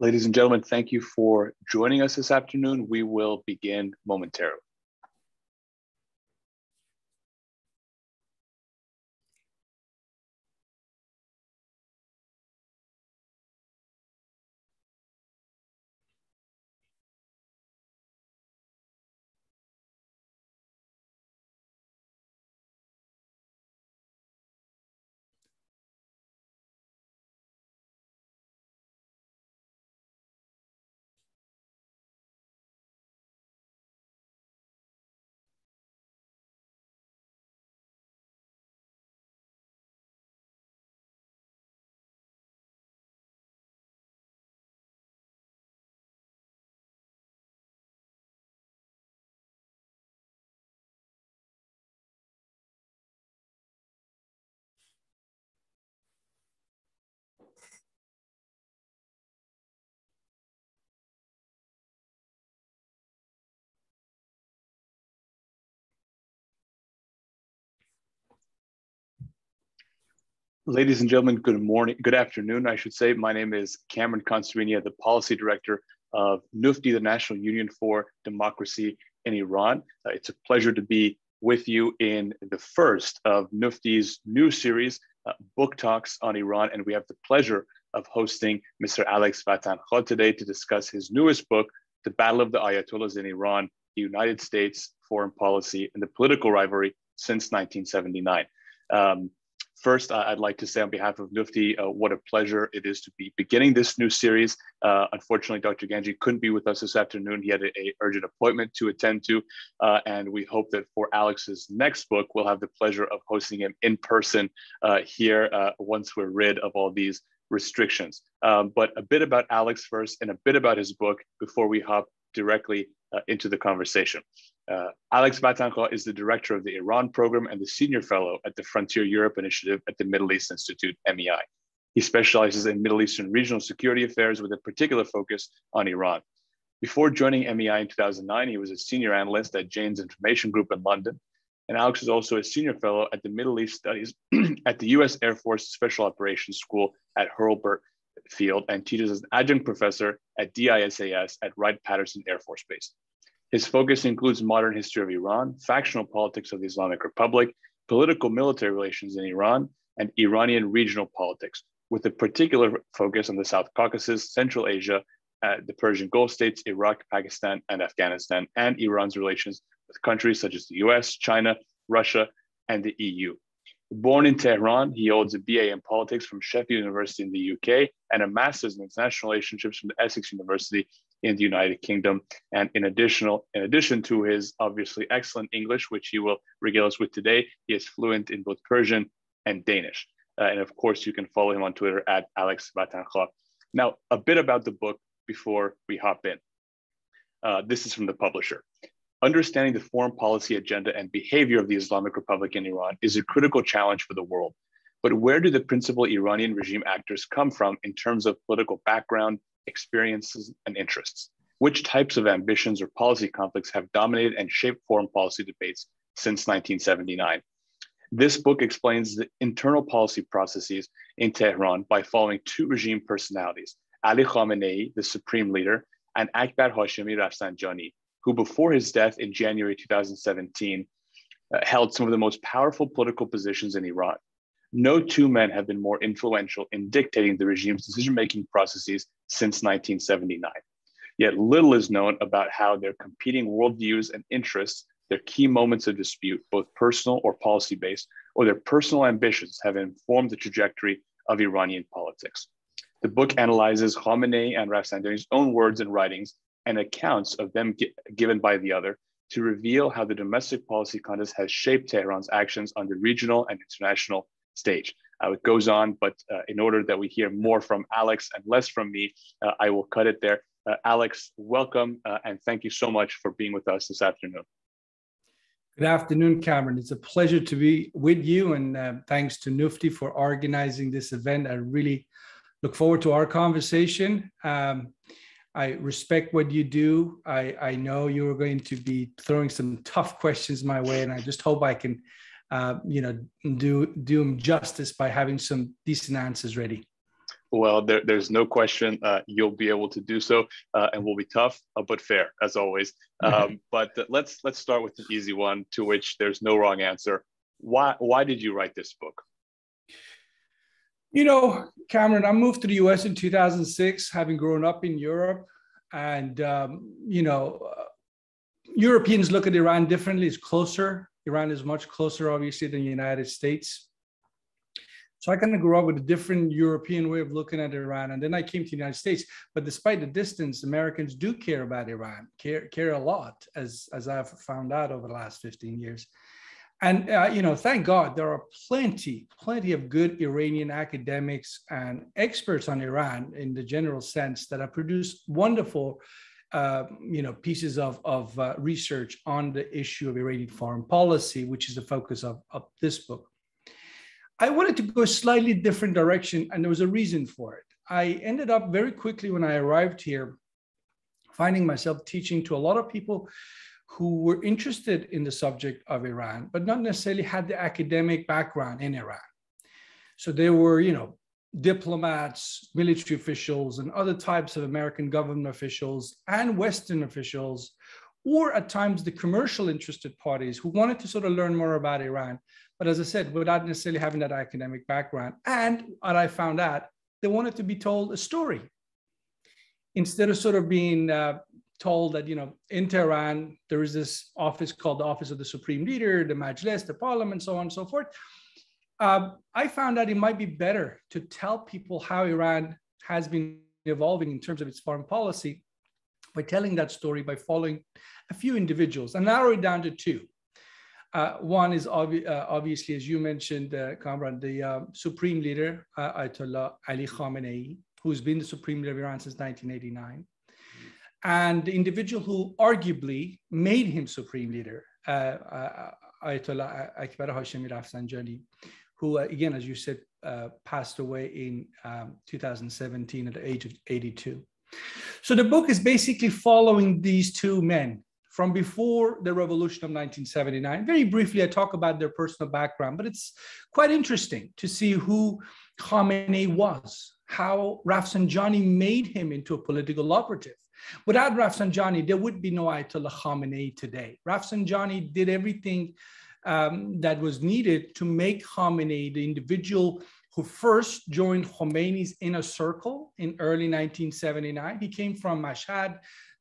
Ladies and gentlemen, thank you for joining us this afternoon. We will begin momentarily. Ladies and gentlemen, good morning, good afternoon, I should say. My name is Cameron Constarinia, the Policy Director of NUFDI, the National Union for Democracy in Iran. It's a pleasure to be with you in the first of NUFDI's new series, Book Talks on Iran. And we have the pleasure of hosting Mr. Alex Vatanka today to discuss his newest book, The Battle of the Ayatollahs in Iran, the United States Foreign Policy and the Political Rivalry since 1979. First, I'd like to say on behalf of NUFDI, what a pleasure it is to be beginning this new series. Unfortunately, Dr. Ganji couldn't be with us this afternoon. He had an urgent appointment to attend to, and we hope that for Alex's next book, we'll have the pleasure of hosting him in person here once we're rid of all these restrictions. But a bit about Alex first and a bit about his book before we hop directly into the conversation. Alex Vatanka is the director of the Iran program and the senior fellow at the Frontier Europe Initiative at the Middle East Institute, MEI. He specializes in Middle Eastern regional security affairs with a particular focus on Iran. Before joining MEI in 2009, he was a senior analyst at Jane's Information Group in London. And Alex is also a senior fellow at the Middle East Studies at the US Air Force Special Operations School at Hurlburt Field and teaches as an adjunct professor at DISAS at Wright-Patterson Air Force Base. His focus includes modern history of Iran, factional politics of the Islamic Republic, political military relations in Iran, and Iranian regional politics, with a particular focus on the South Caucasus, Central Asia, the Persian Gulf states, Iraq, Pakistan, and Afghanistan, and Iran's relations with countries such as the US, China, Russia, and the EU. Born in Tehran, he holds a BA in politics from Sheffield University in the UK and a master's in international relationships from the Essex University in the United Kingdom. And in addition to his obviously excellent English, which he will regale us with today, he is fluent in both Persian and Danish. And of course, you can follow him on Twitter at Alex Vatanka. Now, a bit about the book before we hop in. This is from the publisher. Understanding the foreign policy agenda and behavior of the Islamic Republic in Iran is a critical challenge for the world. But where do the principal Iranian regime actors come from in terms of political background, experiences, and interests? Which types of ambitions or policy conflicts have dominated and shaped foreign policy debates since 1979? This book explains the internal policy processes in Tehran by following two regime personalities, Ali Khamenei, the supreme leader, and Akbar Hashemi Rafsanjani, who before his death in January 2017 held some of the most powerful political positions in Iran. No two men have been more influential in dictating the regime's decision-making processes since 1979. Yet little is known about how their competing worldviews and interests, their key moments of dispute, both personal or policy-based, or their personal ambitions have informed the trajectory of Iranian politics. The book analyzes Khamenei and Rafsanjani's own words and writings and accounts of them given by the other to reveal how the domestic policy contest has shaped Tehran's actions on the regional and international stage. It goes on, but in order that we hear more from Alex and less from me, I will cut it there. Alex, welcome, and thank you so much for being with us this afternoon. Good afternoon, Cameron. It's a pleasure to be with you, and thanks to NUFDI for organizing this event. I really look forward to our conversation. I respect what you do. I know you're going to be throwing some tough questions my way, and I just hope I can, do them justice by having some decent answers ready. Well, there's no question you'll be able to do so, and will be tough, but fair as always. But let's start with an easy one, to which there's no wrong answer. Why did you write this book? You know, Cameron, I moved to the US in 2006, having grown up in Europe, and Europeans look at Iran differently. It's closer. Iran is much closer, obviously, than the United States. So I kind of grew up with a different European way of looking at Iran. And then I came to the United States. But despite the distance, Americans do care about Iran, care a lot, as I've found out over the last 15 years. And, thank God there are plenty of good Iranian academics and experts on Iran in the general sense that have produced wonderful pieces of research on the issue of Iranian foreign policy, which is the focus of this book. I wanted to go a slightly different direction, and there was a reason for it. I ended up very quickly when I arrived here, finding myself teaching to a lot of people who were interested in the subject of Iran, but not necessarily had the academic background in Iran. So they were, diplomats, military officials, and other types of American government officials and Western officials, or at times the commercial interested parties who wanted to sort of learn more about Iran. But as I said, without necessarily having that academic background. And what I found out, they wanted to be told a story. Instead of sort of being told that, in Tehran, there is this office called the Office of the Supreme Leader, the Majlis, the Parliament, so on and so forth. I found that it might be better to tell people how Iran has been evolving in terms of its foreign policy by telling that story, by following a few individuals, and narrow it down to two. One is obviously, as you mentioned, Kamran, the Supreme Leader, Ayatollah Ali Khamenei, who's been the Supreme Leader of Iran since 1989. And the individual who arguably made him Supreme Leader, Ayatollah Akbar Hashemi Rafsanjani, who, again, as you said, passed away in 2017 at the age of 82. So the book is basically following these two men from before the revolution of 1979. Very briefly, I talk about their personal background, but it's quite interesting to see who Khamenei was, how Rafsanjani made him into a political operative. Without Rafsanjani, there would be no Ayatollah Khamenei today. Rafsanjani did everything that was needed to make Khamenei the individual who first joined Khomeini's inner circle in early 1979. He came from Mashhad,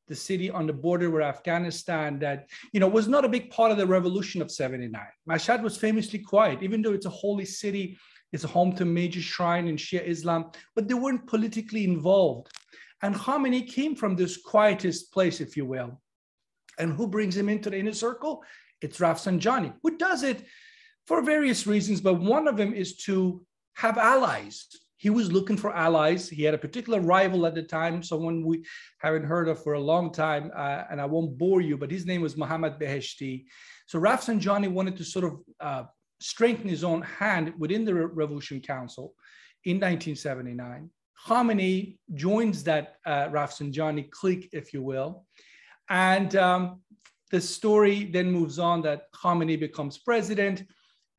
the city on the border with Afghanistan that, was not a big part of the revolution of 79. Mashhad was famously quiet, even though it's a holy city, it's a home to a major shrine in Shia Islam, but they weren't politically involved. And Khamenei came from this quietest place, if you will. And who brings him into the inner circle? It's Rafsanjani, who does it for various reasons, but one of them is to have allies. He was looking for allies. He had a particular rival at the time, someone we haven't heard of for a long time, and I won't bore you, but his name was Mohammad Beheshti. So Rafsanjani wanted to sort of strengthen his own hand within the Revolution Council in 1979. Khamenei joins that Rafsanjani clique, if you will. And the story then moves on that Khamenei becomes president.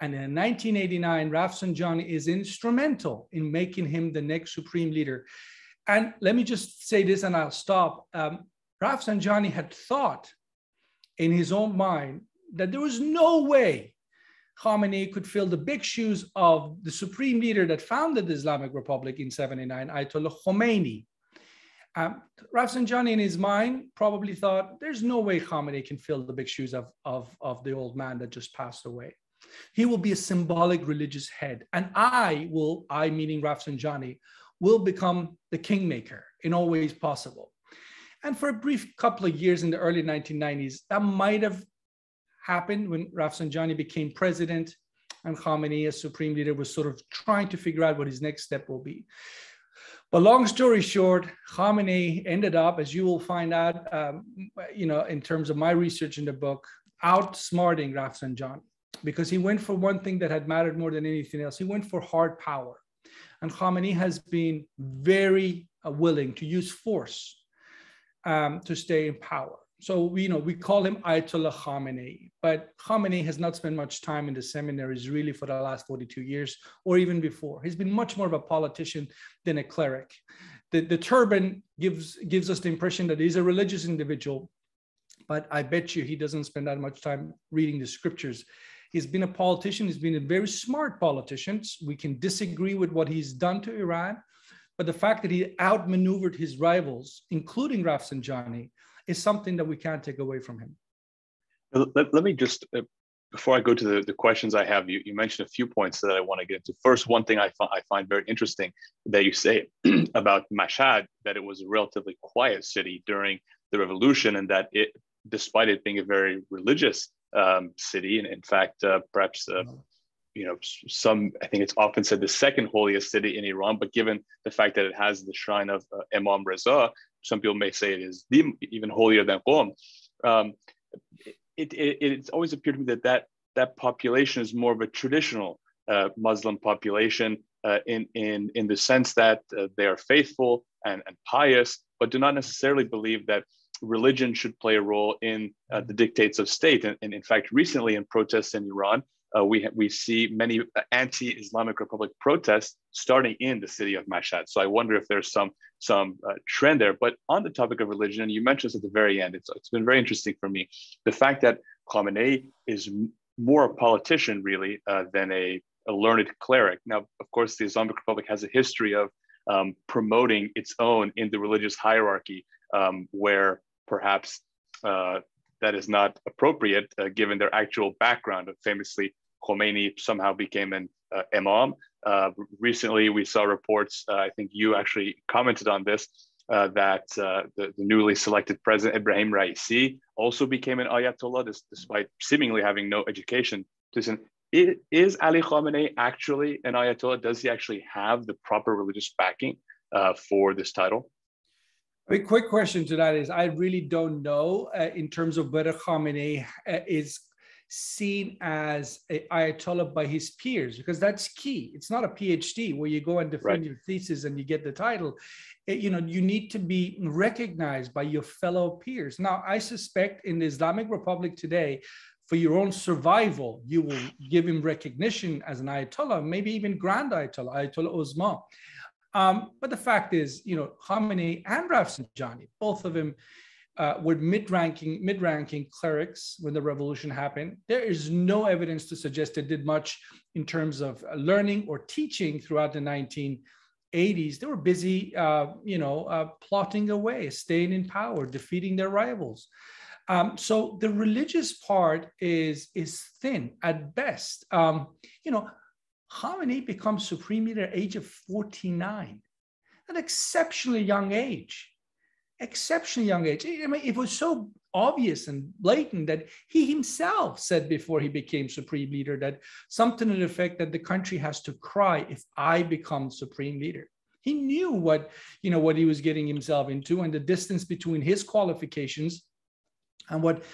And in 1989, Rafsanjani is instrumental in making him the next supreme leader. And let me just say this and I'll stop. Rafsanjani had thought in his own mind that there was no way Khamenei could fill the big shoes of the supreme leader that founded the Islamic Republic in 79, Ayatollah Khomeini. Rafsanjani in his mind probably thought there's no way Khamenei can fill the big shoes of the old man that just passed away. He will be a symbolic religious head. And I meaning Rafsanjani, will become the kingmaker in all ways possible. And for a brief couple of years in the early 1990s, that might have happened when Rafsanjani became president and Khamenei as supreme leader was sort of trying to figure out what his next step will be. But long story short, Khamenei ended up, as you will find out, in terms of my research in the book, outsmarting Rafsanjani, because he went for one thing that had mattered more than anything else. He went for hard power. And Khamenei has been very willing to use force to stay in power. So we call him Ayatollah Khamenei, but Khamenei has not spent much time in the seminaries really for the last 42 years or even before. He's been much more of a politician than a cleric. The turban gives us the impression that he's a religious individual, but I bet you he doesn't spend that much time reading the scriptures. He's been a politician. He's been a very smart politician. We can disagree with what he's done to Iran, but the fact that he outmaneuvered his rivals, including Rafsanjani, is something that we can't take away from him. Let me just, before I go to the questions I have, you mentioned a few points that I want to get into. First, one thing I find very interesting that you say about Mashhad, that it was a relatively quiet city during the revolution, and that despite it being a very religious city, and in fact, perhaps I think it's often said the second holiest city in Iran, but given the fact that it has the shrine of Imam Reza, some people may say it is even holier than Qom. It's always appeared to me that population is more of a traditional Muslim population in the sense that they are faithful and pious, but do not necessarily believe that religion should play a role in the dictates of state. And in fact, recently in protests in Iran, we see many anti-Islamic Republic protests starting in the city of Mashhad. So I wonder if there's some trend there. But on the topic of religion, and you mentioned this at the very end, it's been very interesting for me, the fact that Khamenei is more a politician really than a learned cleric. Now, of course, the Islamic Republic has a history of promoting its own in the religious hierarchy, where perhaps that is not appropriate given their actual background. Famously, Khomeini somehow became an imam. Recently, we saw reports, I think you actually commented on this, that the newly selected president, Ibrahim Raisi, also became an Ayatollah, despite seemingly having no education. Is Ali Khamenei actually an Ayatollah? Does he actually have the proper religious backing for this title? A quick question to that is, I really don't know in terms of whether Khamenei is seen as an Ayatollah by his peers, because that's key. It's not a PhD where you go and defend your thesis and you get the title. You need to be recognized by your fellow peers. Now, I suspect in the Islamic Republic today, for your own survival, you will give him recognition as an Ayatollah, maybe even Grand Ayatollah, Ayatollah Uzma. But the fact is, Khamenei and Rafsanjani, both of them were mid-ranking clerics when the revolution happened. There is no evidence to suggest they did much in terms of learning or teaching throughout the 1980s. They were busy, plotting away, staying in power, defeating their rivals. So the religious part is thin at best. Khamenei becomes supreme leader at the age of 49, an exceptionally young age. Exceptionally young age. I mean, it was so obvious and blatant that he himself said before he became supreme leader that something to the effect that the country has to cry if I become supreme leader. He knew what he was getting himself into, and the distance between his qualifications and what,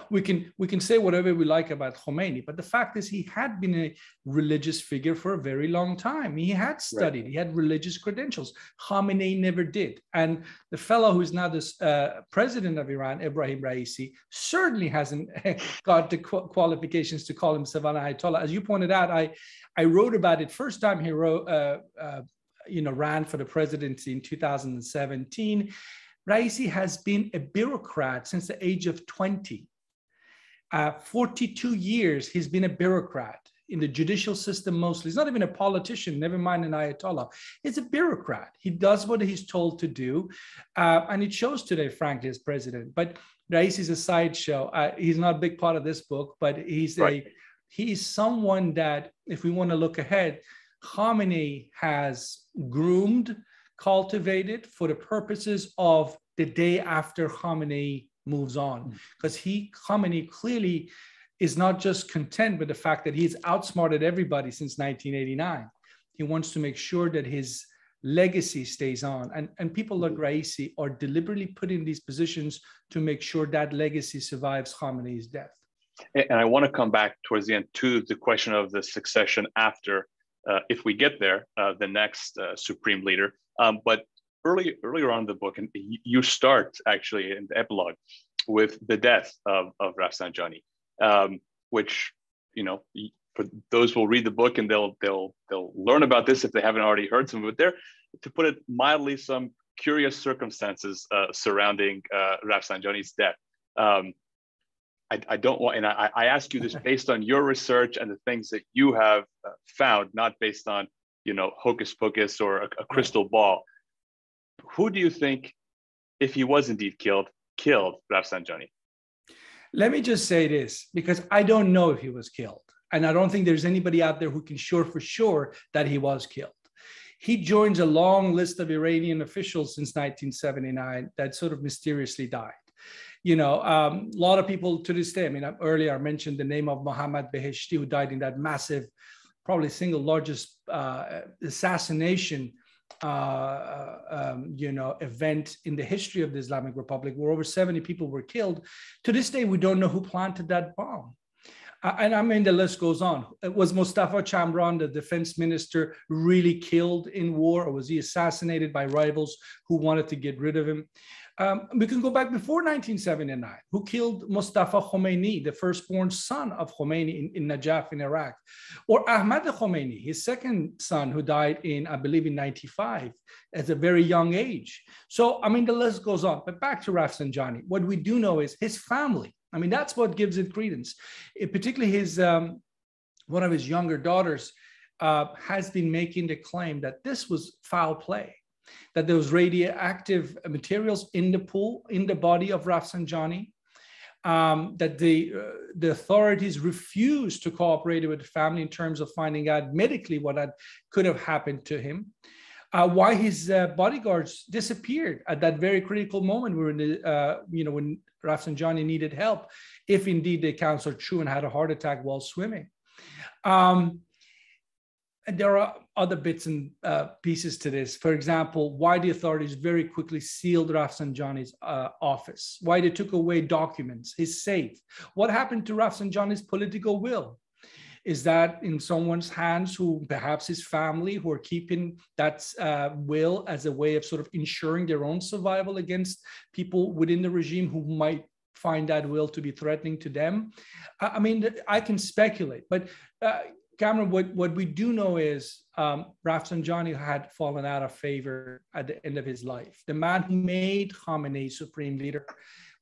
we can say whatever we like about Khomeini, but the fact is he had been a religious figure for a very long time. He had studied, He had religious credentials. Khamenei never did. And the fellow who is now the president of Iran, Ibrahim Raisi, certainly hasn't got the qualifications to call himself an Ayatollah. As you pointed out, I wrote about it first time he ran for the presidency in 2017. Raisi has been a bureaucrat since the age of 20. 42 years, he's been a bureaucrat in the judicial system mostly. He's not even a politician, never mind an Ayatollah. He's a bureaucrat. He does what he's told to do. And it shows today, frankly, as president. But Raisi is a sideshow. He's not a big part of this book, but he's someone that, if we want to look ahead, Khamenei has groomed, cultivated for the purposes of the day after Khamenei moves on. Because Khamenei clearly is not just content with the fact that he's outsmarted everybody since 1989. He wants to make sure that his legacy stays on. And people like Raisi are deliberately put in these positions to make sure that legacy survives Khamenei's death. And I want to come back towards the end to the question of the succession after, if we get there, the next supreme leader. But earlier on in the book, and you start actually in the epilogue with the death of Rafsanjani, which, you know, for those who will read the book and they'll learn about this if they haven't already heard some of it. There, to put it mildly, some curious circumstances surrounding Rafsanjani's death. I don't want, and I ask you this based on your research and the things that you have found, not based on, you know, hocus pocus or a crystal ball. Who do you think, if he was indeed killed Rafsanjani? Let me just say this, because I don't know if he was killed. And I don't think there's anybody out there who can for sure that he was killed. He joins a long list of Iranian officials since 1979 that sort of mysteriously died. You know, a lot of people to this day, I mean, earlier I mentioned the name of Mohammad Beheshti, who died in that massive, probably single largest assassination event in the history of the Islamic Republic, where over 70 people were killed. To this day, we don't know who planted that bomb. And I mean, the list goes on. Was Mustafa Chamran, the defense minister, really killed in war, or was he assassinated by rivals who wanted to get rid of him? We can go back before 1979. Who killed Mustafa Khomeini, the firstborn son of Khomeini in Najaf in Iraq? Or Ahmad Khomeini, his second son, who died in, I believe, in 95 at a very young age. So, I mean, the list goes on. But back to Rafsanjani, what we do know is his family. I mean, that's what gives it credence. Particularly his, one of his younger daughters has been making the claim that this was foul play, that there was radioactive materials in the pool, in the body of Rafsanjani, that the authorities refused to cooperate with the family in terms of finding out medically what could have happened to him. Why his bodyguards disappeared at that very critical moment when Rafsanjani needed help, if indeed the accounts are true, and had a heart attack while swimming. And there are other bits and pieces to this. For example, why the authorities very quickly sealed Rafsanjani's office, why they took away documents, his safe. What happened to Rafsanjani's political will? Is that in someone's hands, who perhaps his family, who are keeping that will as a way of sort of ensuring their own survival against people within the regime who might find that will to be threatening to them? I mean, I can speculate, but Cameron, what we do know is Rafsanjani had fallen out of favor at the end of his life. The man who made Khamenei supreme leader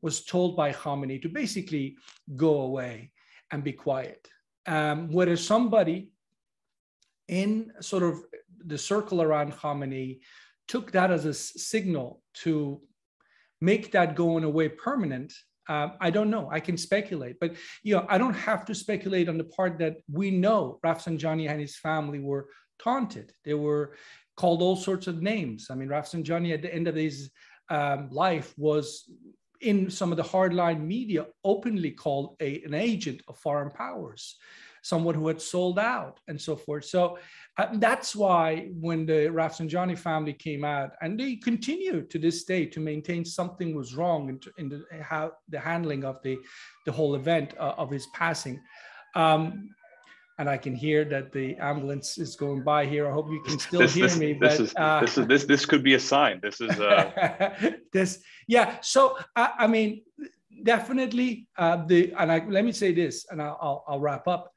was told by Khamenei to basically go away and be quiet. Whether somebody in sort of the circle around Khamenei took that as a signal to make that going away permanent, I don't know. I can speculate, but I don't have to speculate on the part that we know Rafsanjani and his family were taunted. They were called all sorts of names. I mean, Rafsanjani at the end of his life was, in some of the hardline media, openly called an agent of foreign powers, someone who had sold out and so forth. So that's why when the Rafsanjani family came out, and they continue to this day to maintain something was wrong in the handling of the whole event of his passing. And I can hear that the ambulance is going by here. I hope you can still hear me. This could be a sign. This is yeah. So I mean, definitely let me say this, and I'll wrap up.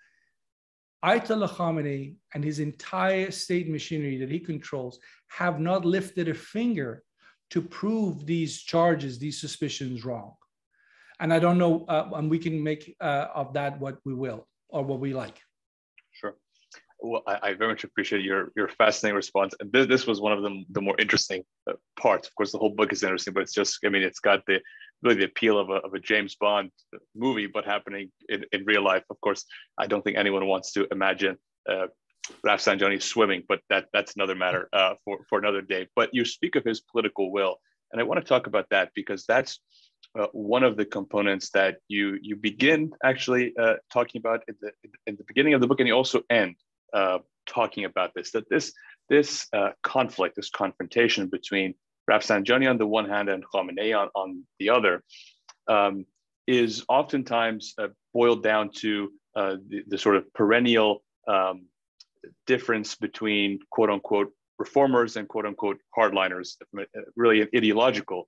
Ayatollah Khamenei and his entire state machinery that he controls have not lifted a finger to prove these charges, these suspicions wrong. And I don't know, and we can make of that what we will or what we like. Sure. Well, I very much appreciate your fascinating response. And this was one of the more interesting parts. Of course, the whole book is interesting, but it's just, I mean, it's got really the appeal of a James Bond movie, but happening in real life. Of course, I don't think anyone wants to imagine Rafsanjani swimming, but that's another matter for another day. But you speak of his political will, and I want to talk about that because that's one of the components that you begin actually talking about in the beginning of the book, and you also end talking about this conflict, this confrontation between Rafsanjani on the one hand and Khamenei on the other, is oftentimes boiled down to the sort of perennial difference between quote unquote reformers and quote unquote hardliners, really an ideological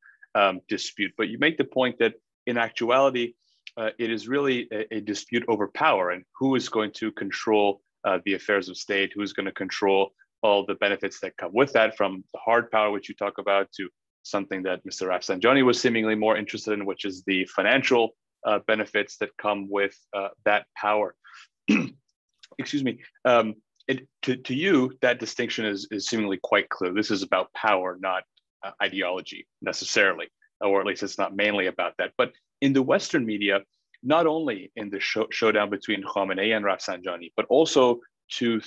dispute. But you make the point that in actuality, it is really a dispute over power and who is going to control the affairs of state, who's going to control all the benefits that come with that, from the hard power, which you talk about, to something that Mr. Rafsanjani was seemingly more interested in, which is the financial benefits that come with that power. Excuse me. To you, that distinction is seemingly quite clear. This is about power, not ideology necessarily, or at least it's not mainly about that. But in the Western media, not only in the showdown between Khamenei and Rafsanjani, but also to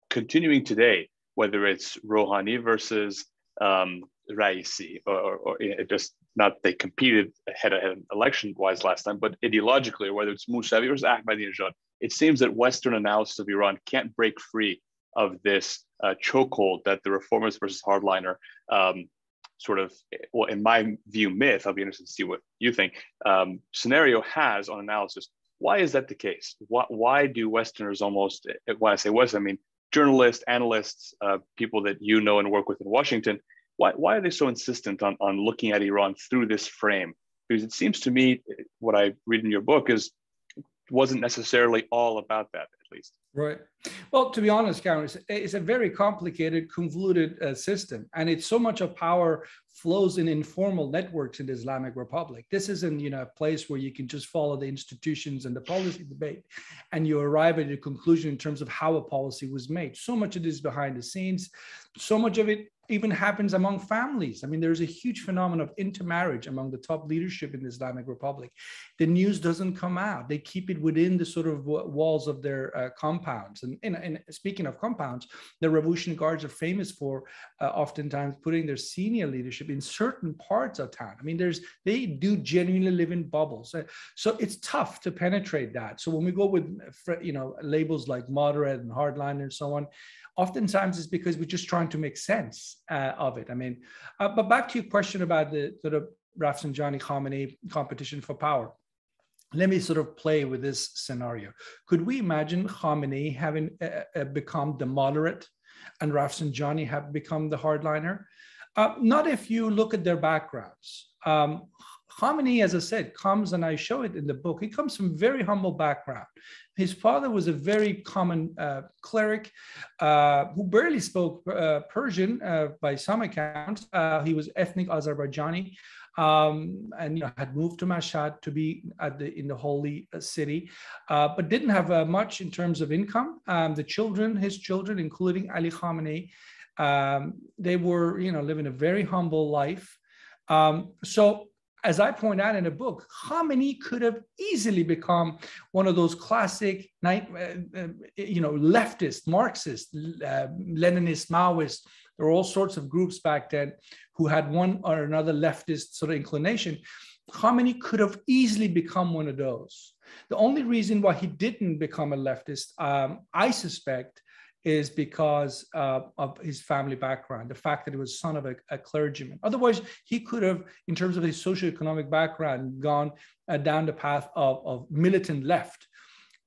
continuing today, whether it's Rouhani versus Raisi, or just not they competed head election-wise last time, but ideologically, or whether it's Mousavi versus Ahmadinejad, it seems that Western analysis of Iran can't break free of this chokehold that the reformist versus hardliner sort of, well, in my view, myth, I'll be interested to see what you think, scenario has on analysis. Why is that the case? Why do Westerners almost, when I say Western, I mean journalists, analysts, people that you know and work with in Washington, why are they so insistent on looking at Iran through this frame? Because it seems to me, what I read in your book wasn't necessarily all about that, at least. Right. Well, to be honest, Cameron, it's a very complicated, convoluted system. And it's so much of power flows in informal networks in the Islamic Republic. This isn't, a place where you can just follow the institutions and the policy debate and you arrive at a conclusion in terms of how a policy was made. So much of it is behind the scenes. So much of it even happens among families. I mean, there's a huge phenomenon of intermarriage among the top leadership in the Islamic Republic. The news doesn't come out. They keep it within the sort of walls of their compounds. And speaking of compounds, the Revolutionary Guards are famous for oftentimes putting their senior leadership in certain parts of town. I mean, they do genuinely live in bubbles. So it's tough to penetrate that. So when we go with, labels like moderate and hardliner and so on, oftentimes it's because we're just trying to make sense of it. I mean, but back to your question about the sort of Rafsanjani Khamenei competition for power. Let me sort of play with this scenario. Could we imagine Khamenei having become the moderate and Rafsanjani have become the hardliner? Not if you look at their backgrounds. Khamenei, as I said, comes, and I show it in the book, he comes from very humble background. His father was a very common cleric who barely spoke Persian by some accounts. He was ethnic Azerbaijani and had moved to Mashhad to be in the holy city, but didn't have much in terms of income. His children, including Ali Khamenei, they were, living a very humble life. So, as I point out in the book, Khamenei could have easily become one of those classic, leftist, Marxist, Leninist, Maoist. There were all sorts of groups back then who had one or another leftist sort of inclination. Khamenei could have easily become one of those. The only reason why he didn't become a leftist, I suspect, is because of his family background, the fact that he was son of a clergyman. Otherwise, he could have, in terms of his socioeconomic background, gone down the path of militant left.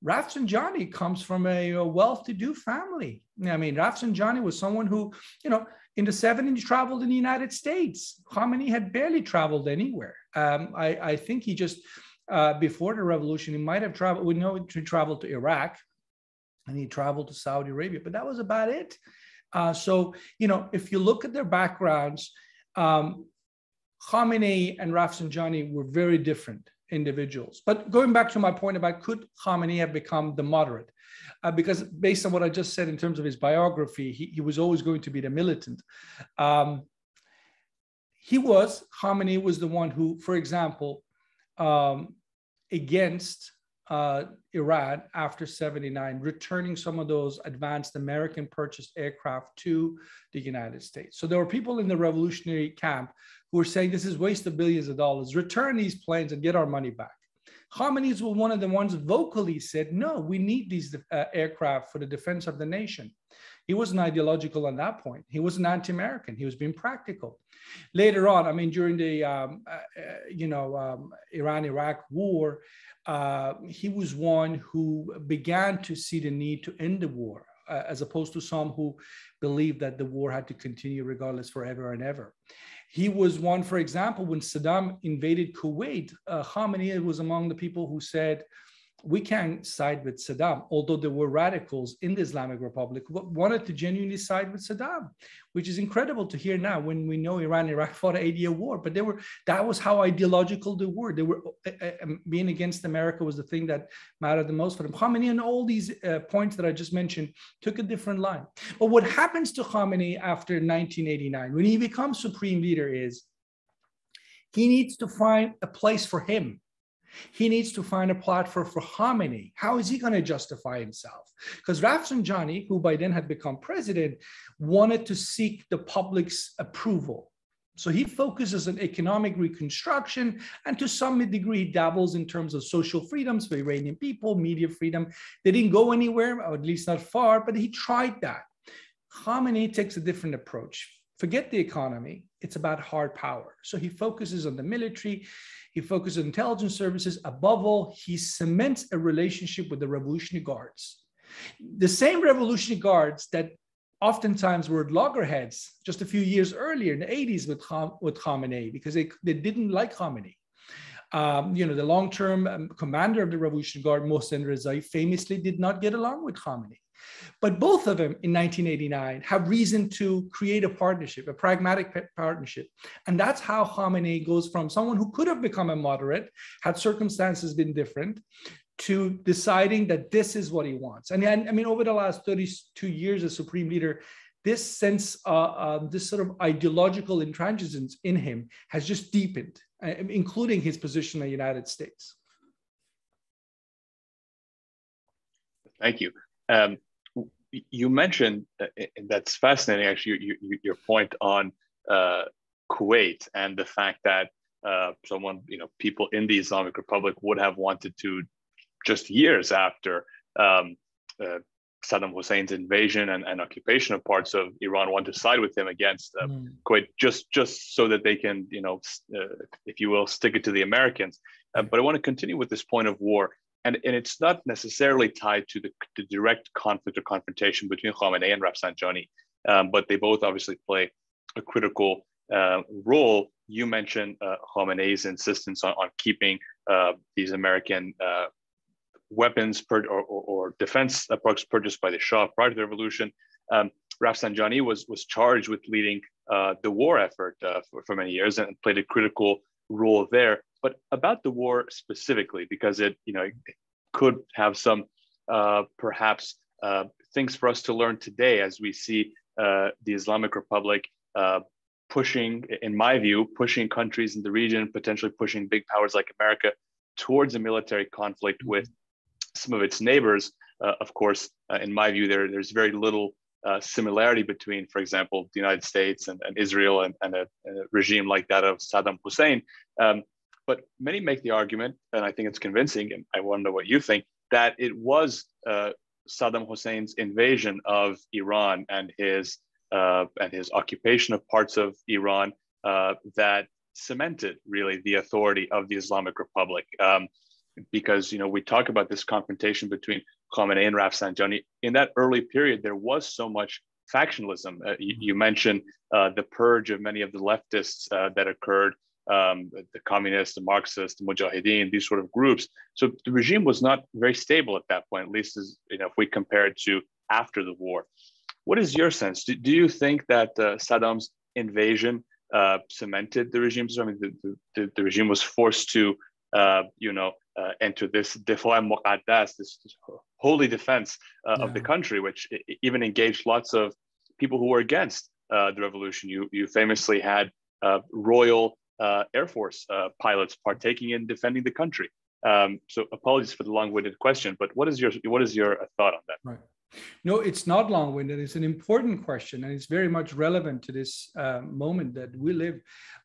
Rafsanjani comes from a well-to-do family. I mean, Rafsanjani was someone who, in the 70s traveled in the United States. Khamenei had barely traveled anywhere. I think he just, before the revolution, he might have traveled, we know he traveled to Iraq, and he traveled to Saudi Arabia, but that was about it. So, if you look at their backgrounds, Khamenei and Rafsanjani were very different individuals. But going back to my point about could Khamenei have become the moderate? Because based on what I just said in terms of his biography, he was always going to be the militant. Khamenei was the one who, for example, against Iran after 79, returning some of those advanced American purchased aircraft to the United States. So there were people in the revolutionary camp who were saying this is waste of billions of dollars, return these planes and get our money back. Khamenei was one of the ones vocally said, no, we need these aircraft for the defense of the nation. He wasn't ideological on that point. He wasn't anti-American. He was being practical. Later on, I mean, during the Iran-Iraq war, he was one who began to see the need to end the war, as opposed to some who believed that the war had to continue regardless forever and ever. He was one, for example, when Saddam invaded Kuwait, Khamenei was among the people who said, we can't side with Saddam, although there were radicals in the Islamic Republic who wanted to genuinely side with Saddam, which is incredible to hear now when we know Iran and Iraq fought an 8-year war. But that was how ideological they were. They were being against America was the thing that mattered the most for them. Khamenei and all these points that I just mentioned took a different line. But what happens to Khamenei after 1989, when he becomes supreme leader, is he needs to find a place for him. He needs to find a platform for Khamenei. How is he going to justify himself? Because Rafsanjani, who by then had become president, wanted to seek the public's approval. So he focuses on economic reconstruction, and to some degree, he dabbles in terms of social freedoms for Iranian people, media freedom. They didn't go anywhere, or at least not far, but he tried that. Khamenei takes a different approach. Forget the economy. It's about hard power. So he focuses on the military. He focuses on intelligence services. Above all, he cements a relationship with the Revolutionary Guards. The same Revolutionary Guards that oftentimes were loggerheads just a few years earlier in the 80s with Khamenei, because they didn't like Khamenei. The long-term commander of the Revolutionary Guard, Mohsen Rezai, famously did not get along with Khamenei. But both of them in 1989 have reason to create a partnership, a pragmatic partnership. And that's how Khamenei goes from someone who could have become a moderate, had circumstances been different, to deciding that this is what he wants. And I mean, over the last 32 years as supreme leader, this sense, this sort of ideological intransigence in him has just deepened, including his position in the United States. Thank you. You mentioned, that's fascinating, actually, your point on Kuwait and the fact that people in the Islamic Republic would have wanted to, just years after Saddam Hussein's invasion and occupation of parts of Iran, want to side with him against Kuwait, just so that they can, if you will, stick it to the Americans. But I want to continue with this point of war. And it's not necessarily tied to the direct conflict or confrontation between Khamenei and Rafsanjani, but they both obviously play a critical role. You mentioned Khamenei's insistence on keeping these American weapons or defense products purchased by the Shah prior to the revolution. Rafsanjani was charged with leading the war effort for many years and played a critical role there. But about the war specifically, because it could have some perhaps things for us to learn today as we see the Islamic Republic pushing, in my view, pushing countries in the region, potentially pushing big powers like America towards a military conflict with some of its neighbors. Of course, in my view, there's very little similarity between, for example, the United States and Israel and a regime like that of Saddam Hussein. But many make the argument, and I think it's convincing, and I want to know what you think, that it was Saddam Hussein's invasion of Iran and his occupation of parts of Iran that cemented really the authority of the Islamic Republic. Because we talk about this confrontation between Khamenei and Rafsanjani. In that early period, there was so much factionalism. You mentioned the purge of many of the leftists that occurred. The communists, the Marxists, the Mujahideen, these sort of groups. So the regime was not very stable at that point, at least as if we compare it to after the war. What is your sense? Do you think that Saddam's invasion cemented the regime? I mean, the regime was forced to, enter this Difa Muqaddas, this holy defense of the country, which even engaged lots of people who were against the revolution. You famously had royal Air Force pilots partaking in defending the country. So apologies for the long-winded question, but what is your thought on that? Right. No, it's not long-winded. It's an important question, and it's very much relevant to this moment that we live.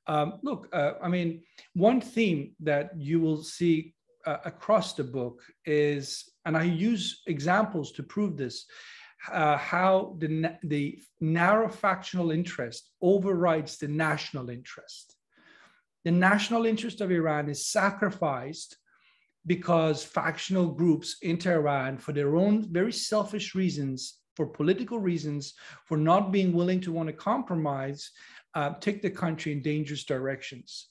I mean, one theme that you will see across the book is, and I use examples to prove this, how the narrow factional interest overrides the national interest. The national interest of Iran is sacrificed because factional groups in Tehran, for their own very selfish reasons, for political reasons, for not being willing to want to compromise, take the country in dangerous directions.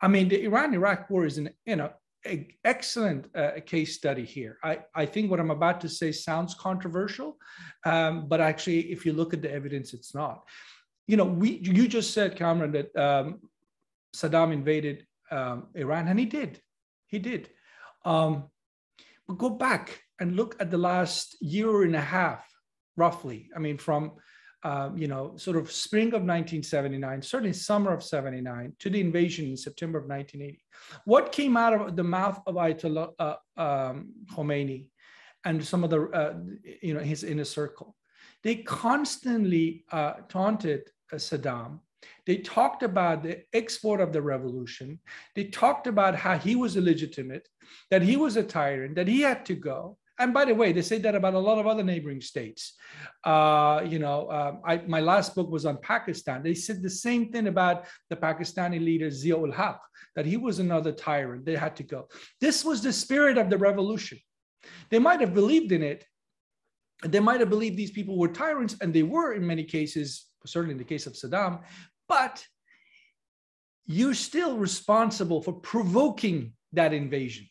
I mean, the Iran-Iraq war is an excellent case study here. I think what I'm about to say sounds controversial, but actually, if you look at the evidence, it's not. You know, you just said, Cameron, that Saddam invaded Iran, and he did. He did. But go back and look at the last year and a half, roughly. I mean, from sort of spring of 1979, certainly summer of 79, to the invasion in September of 1980. What came out of the mouth of Ayatollah Khomeini and some of the, his inner circle? They constantly taunted Saddam. They talked about the export of the revolution. They talked about how he was illegitimate, that he was a tyrant, that he had to go. And by the way, they say that about a lot of other neighboring states. My last book was on Pakistan. They said the same thing about the Pakistani leader Zia-ul Haq, that he was another tyrant. They had to go. This was the spirit of the revolution. They might have believed in it. They might have believed these people were tyrants, and they were in many cases, certainly in the case of Saddam, but you're still responsible for provoking that invasion.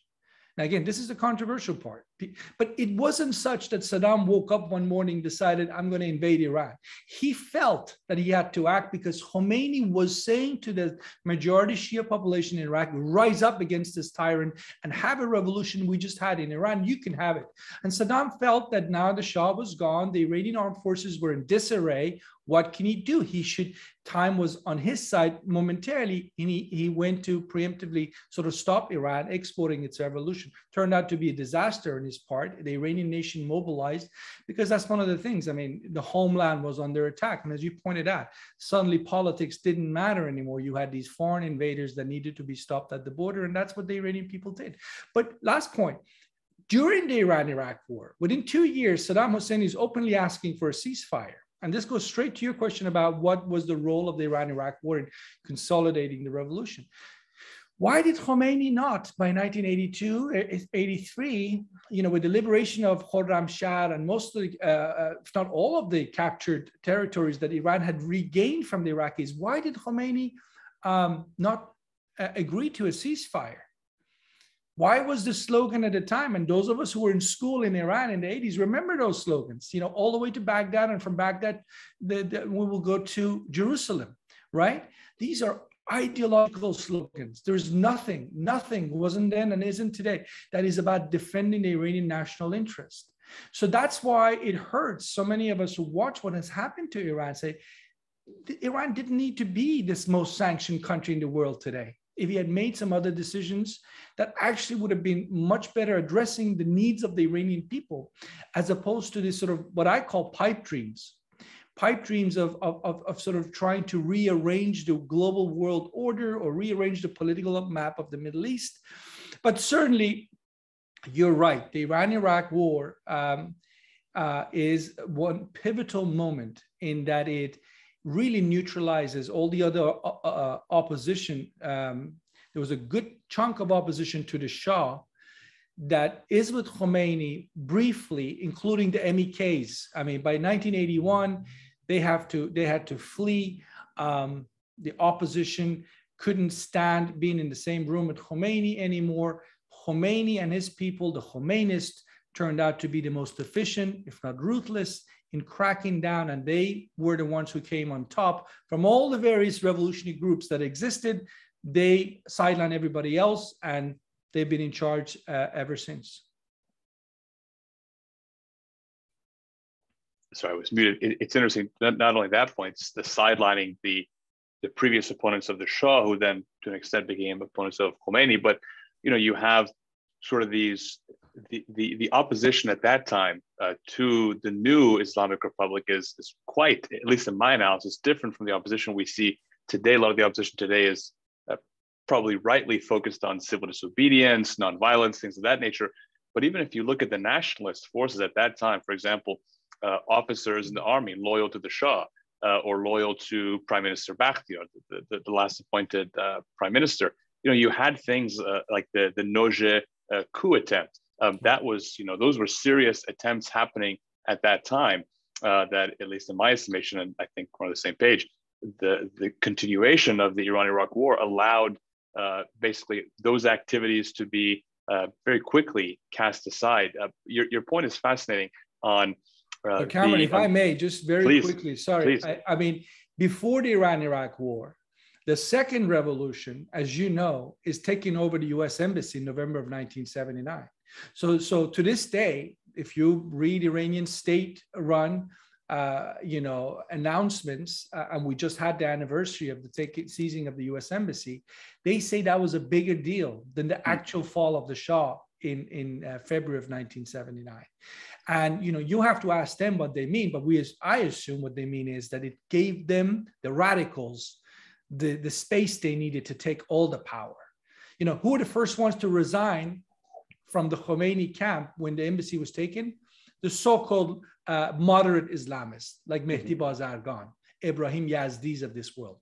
Now, again, this is the controversial part, but it wasn't such that Saddam woke up one morning, decided, I'm going to invade Iran. He felt that he had to act because Khomeini was saying to the majority Shia population in Iraq, rise up against this tyrant and have a revolution we just had in Iran. You can have it. And Saddam felt that now the Shah was gone. The Iranian armed forces were in disarray. What can he do? Time was on his side momentarily, and he went to preemptively sort of stop Iran exporting its revolution. Turned out to be a disaster on his part. The Iranian nation mobilized because that's one of the things. I mean, the homeland was under attack. And as you pointed out, suddenly politics didn't matter anymore. You had these foreign invaders that needed to be stopped at the border, and that's what the Iranian people did. But last point, during the Iran-Iraq war, within 2 years, Saddam Hussein is openly asking for a ceasefire. And this goes straight to your question about what was the role of the Iran-Iraq war in consolidating the revolution. Why did Khomeini not, by 1982, 83, with the liberation of Khorramshahr and most of the, if not all of the captured territories that Iran had regained from the Iraqis, why did Khomeini not agree to a ceasefire? Why was the slogan at the time? And those of us who were in school in Iran in the 80s remember those slogans, all the way to Baghdad, and from Baghdad, we will go to Jerusalem, right? These are ideological slogans. There's nothing wasn't then and isn't today that is about defending the Iranian national interest. So that's why it hurts so many of us who watch what has happened to Iran say, Iran didn't need to be this most sanctioned country in the world today. If he had made some other decisions that actually would have been much better addressing the needs of the Iranian people, as opposed to this sort of what I call pipe dreams of sort of trying to rearrange the global world order or rearrange the political map of the Middle East. But certainly, you're right. The Iran-Iraq war is one pivotal moment in that it really neutralizes all the other opposition. There was a good chunk of opposition to the Shah that is with Khomeini briefly, including the MEKs. I mean, by 1981, they had to flee. The opposition couldn't stand being in the same room with Khomeini anymore. Khomeini and his people, the Khomeinists, turned out to be the most efficient, if not ruthless, in cracking down, and they were the ones who came on top. From all the various revolutionary groups that existed, they sidelined everybody else, and they've been in charge ever since. Sorry, I was muted. It's interesting, not only that point, it's the sidelining the previous opponents of the Shah, who then to an extent became opponents of Khomeini, but you have sort of the opposition at that time to the new Islamic Republic is quite, at least in my analysis, different from the opposition we see today. A lot of the opposition today is probably rightly focused on civil disobedience, nonviolence, things of that nature. But even if you look at the nationalist forces at that time, for example, officers in the army loyal to the Shah or loyal to Prime Minister Bakhtiar, the last appointed prime minister, you had things like the Noje coup attempt. That was, those were serious attempts happening at that time. that, at least in my estimation, and I think we're on the same page, the continuation of the Iran-Iraq war allowed basically those activities to be very quickly cast aside. Your point is fascinating on Cameron, if I may, just very quickly, sorry. I mean, before the Iran-Iraq war, the second revolution, as you know, is taking over the US Embassy in November of 1979. So to this day, if you read Iranian state-run announcements, and we just had the anniversary of the seizing of the US Embassy, they say that was a bigger deal than the actual fall of the Shah in February of 1979. And you have to ask them what they mean, but I assume what they mean is that it gave them, the radicals, the space they needed to take all the power. Who were the first ones to resign from the Khomeini camp when the embassy was taken? The so-called moderate Islamists like Mehdi Bazargan, Ibrahim Yazdis of this world.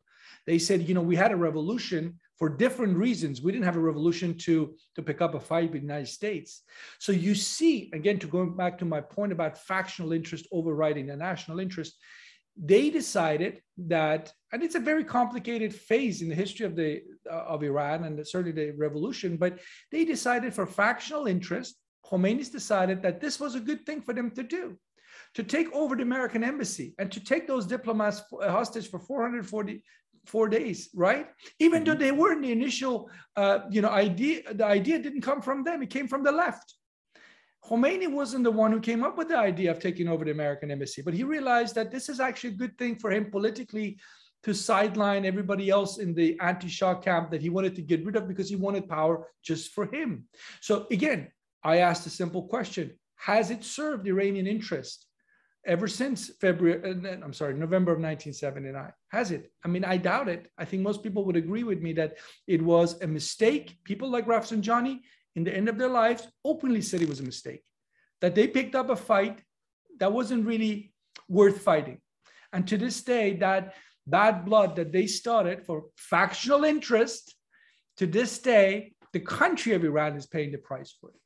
They said, we had a revolution for different reasons. We didn't have a revolution to pick up a fight with the United States. So you see, again, to going back to my point about factional interest overriding the national interest, they decided that, and it's a very complicated phase in the history of Iran and certainly the revolution, but they decided for factional interest, Khomeini's decided that this was a good thing for them to do, to take over the American embassy and to take those diplomats hostage for 444 days, right? Even though they weren't the initial, idea, the idea didn't come from them, it came from the left. Khomeini wasn't the one who came up with the idea of taking over the American embassy, but he realized that this is actually a good thing for him politically to sideline everybody else in the anti-Shah camp that he wanted to get rid of because he wanted power just for him. So again, I asked a simple question: has it served Iranian interest ever since November of 1979? Has it? I mean, I doubt it. I think most people would agree with me that it was a mistake. People like Rafsanjani, in the end of their lives, openly said it was a mistake, that they picked up a fight that wasn't really worth fighting. And to this day, that bad blood that they started for factional interest, to this day, the country of Iran is paying the price for it.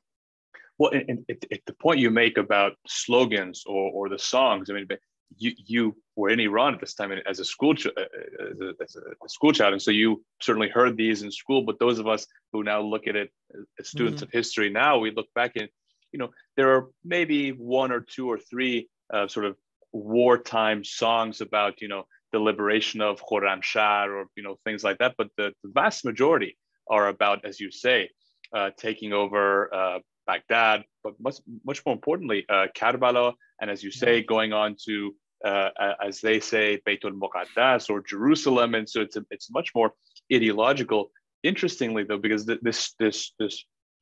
Well, and the point you make about slogans or the songs, I mean, you were in Iran at this time as a school child, and so you certainly heard these in school. But those of us who now look at it as students of history now, we look back and there are maybe one or two or three sort of wartime songs about the liberation of Khorramshahr or things like that. But the vast majority are about, as you say, taking over Baghdad, but much more importantly, Karbala, and as you say, going on to, as they say, Beitul Muqaddas or Jerusalem, and so it's much more ideological. Interestingly, though, because this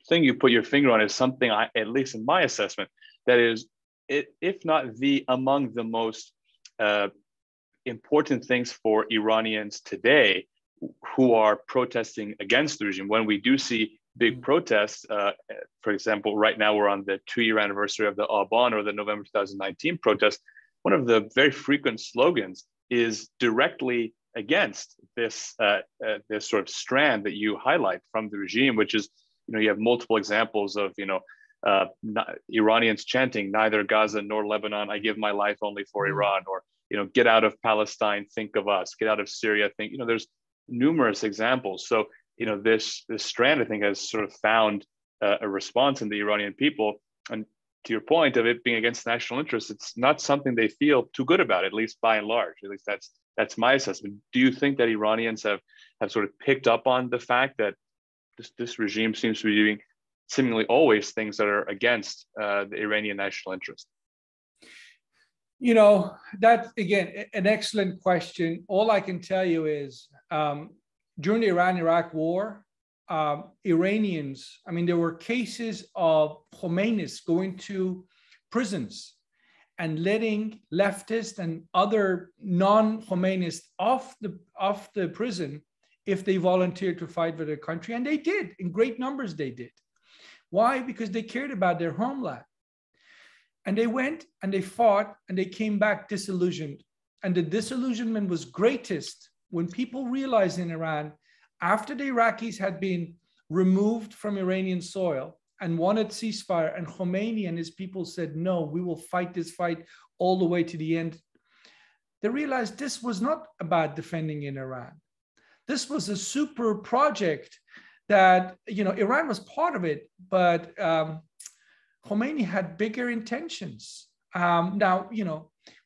thing you put your finger on is something, at least in my assessment, that is, if not among the most important things for Iranians today who are protesting against the regime. When we do see big protests, for example, right now we're on the 2-year anniversary of the Aban or the November 2019 protest. One of the very frequent slogans is directly against this this sort of strand that you highlight from the regime, which is, you have multiple examples of, Iranians chanting, neither Gaza nor Lebanon, I give my life only for Iran, or, get out of Palestine, think of us, get out of Syria, think, there's numerous examples. So, this strand, I think, has sort of found a response in the Iranian people. And to your point of it being against national interests, it's not something they feel too good about, at least by and large. At least that's my assessment. Do you think that Iranians have sort of picked up on the fact that this regime seems to be doing seemingly always things that are against the Iranian national interest? That's, again, an excellent question. All I can tell you is during the Iran-Iraq war, Iranians, there were cases of Khomeinis going to prisons and letting leftists and other non-Khomeinists off the prison if they volunteered to fight for their country. And they did, in great numbers they did. Why? Because they cared about their homeland. And they went and they fought and they came back disillusioned. And the disillusionment was greatest when people realized in Iran, after the Iraqis had been removed from Iranian soil and wanted ceasefire, and Khomeini and his people said, no, we will fight this fight all the way to the end, they realized this was not about defending in Iran. This was a super project that, Iran was part of it, but Khomeini had bigger intentions. Now,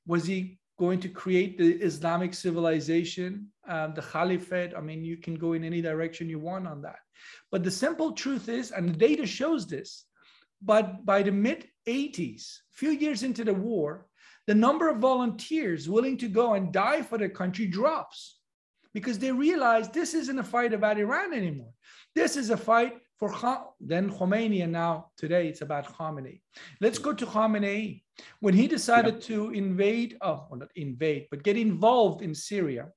was he going to create the Islamic civilization, the Caliphate? I mean, you can go in any direction you want on that. But the simple truth is, and the data shows this, but by the mid-80s, few years into the war, the number of volunteers willing to go and die for their country drops, because they realize this isn't a fight about Iran anymore. This is a fight for then Khomeini, and now today it's about Khamenei. Let's go to Khamenei. When he decided to invade, not invade, but get involved in Syria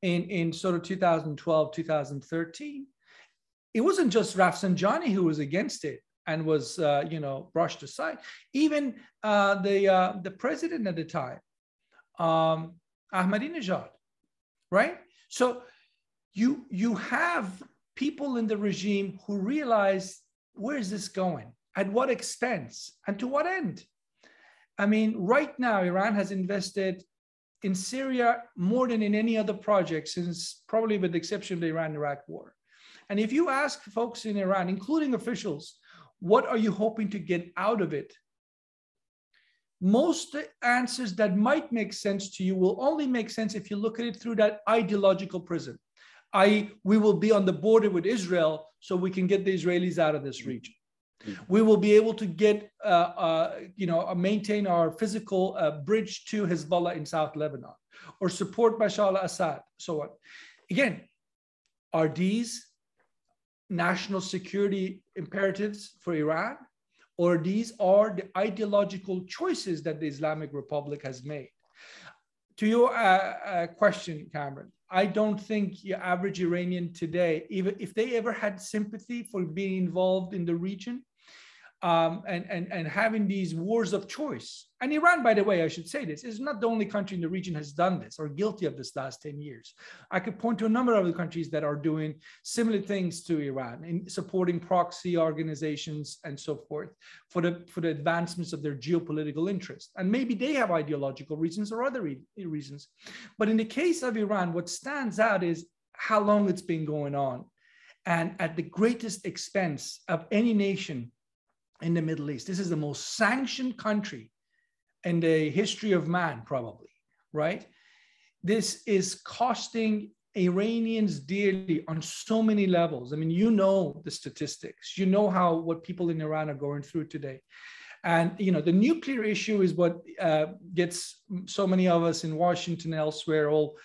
in sort of 2012, 2013, it wasn't just Rafsanjani who was against it and was, brushed aside. Even the president at the time, Ahmadinejad, right? So you have people in the regime who realize, where is this going? At what expense? And to what end? I mean, right now, Iran has invested in Syria more than in any other project since, probably with the exception of the Iran-Iraq war. And if you ask folks in Iran, including officials, what are you hoping to get out of it? Most answers that might make sense to you will only make sense if you look at it through that ideological prism. We will be on the border with Israel so we can get the Israelis out of this region. We will be able to get, maintain our physical bridge to Hezbollah in South Lebanon, or support Bashar al-Assad, so on. Again, are these national security imperatives for Iran, or these are the ideological choices that the Islamic Republic has made? To your question, Cameron, I don't think your average Iranian today, even if they ever had sympathy for being involved in the region and having these wars of choice. And Iran, by the way, I should say this, is not the only country in the region has done this or guilty of this last 10 years. I could point to a number of other countries that are doing similar things to Iran in supporting proxy organizations and so forth for the advancements of their geopolitical interests. And maybe they have ideological reasons or other reasons. But in the case of Iran, what stands out is how long it's been going on, and at the greatest expense of any nation in the Middle East. This is the most sanctioned country in the history of man, probably, right? This is costing Iranians dearly on so many levels. I mean, you know the statistics, you know what people in Iran are going through today. And, the nuclear issue is what gets so many of us in Washington and elsewhere all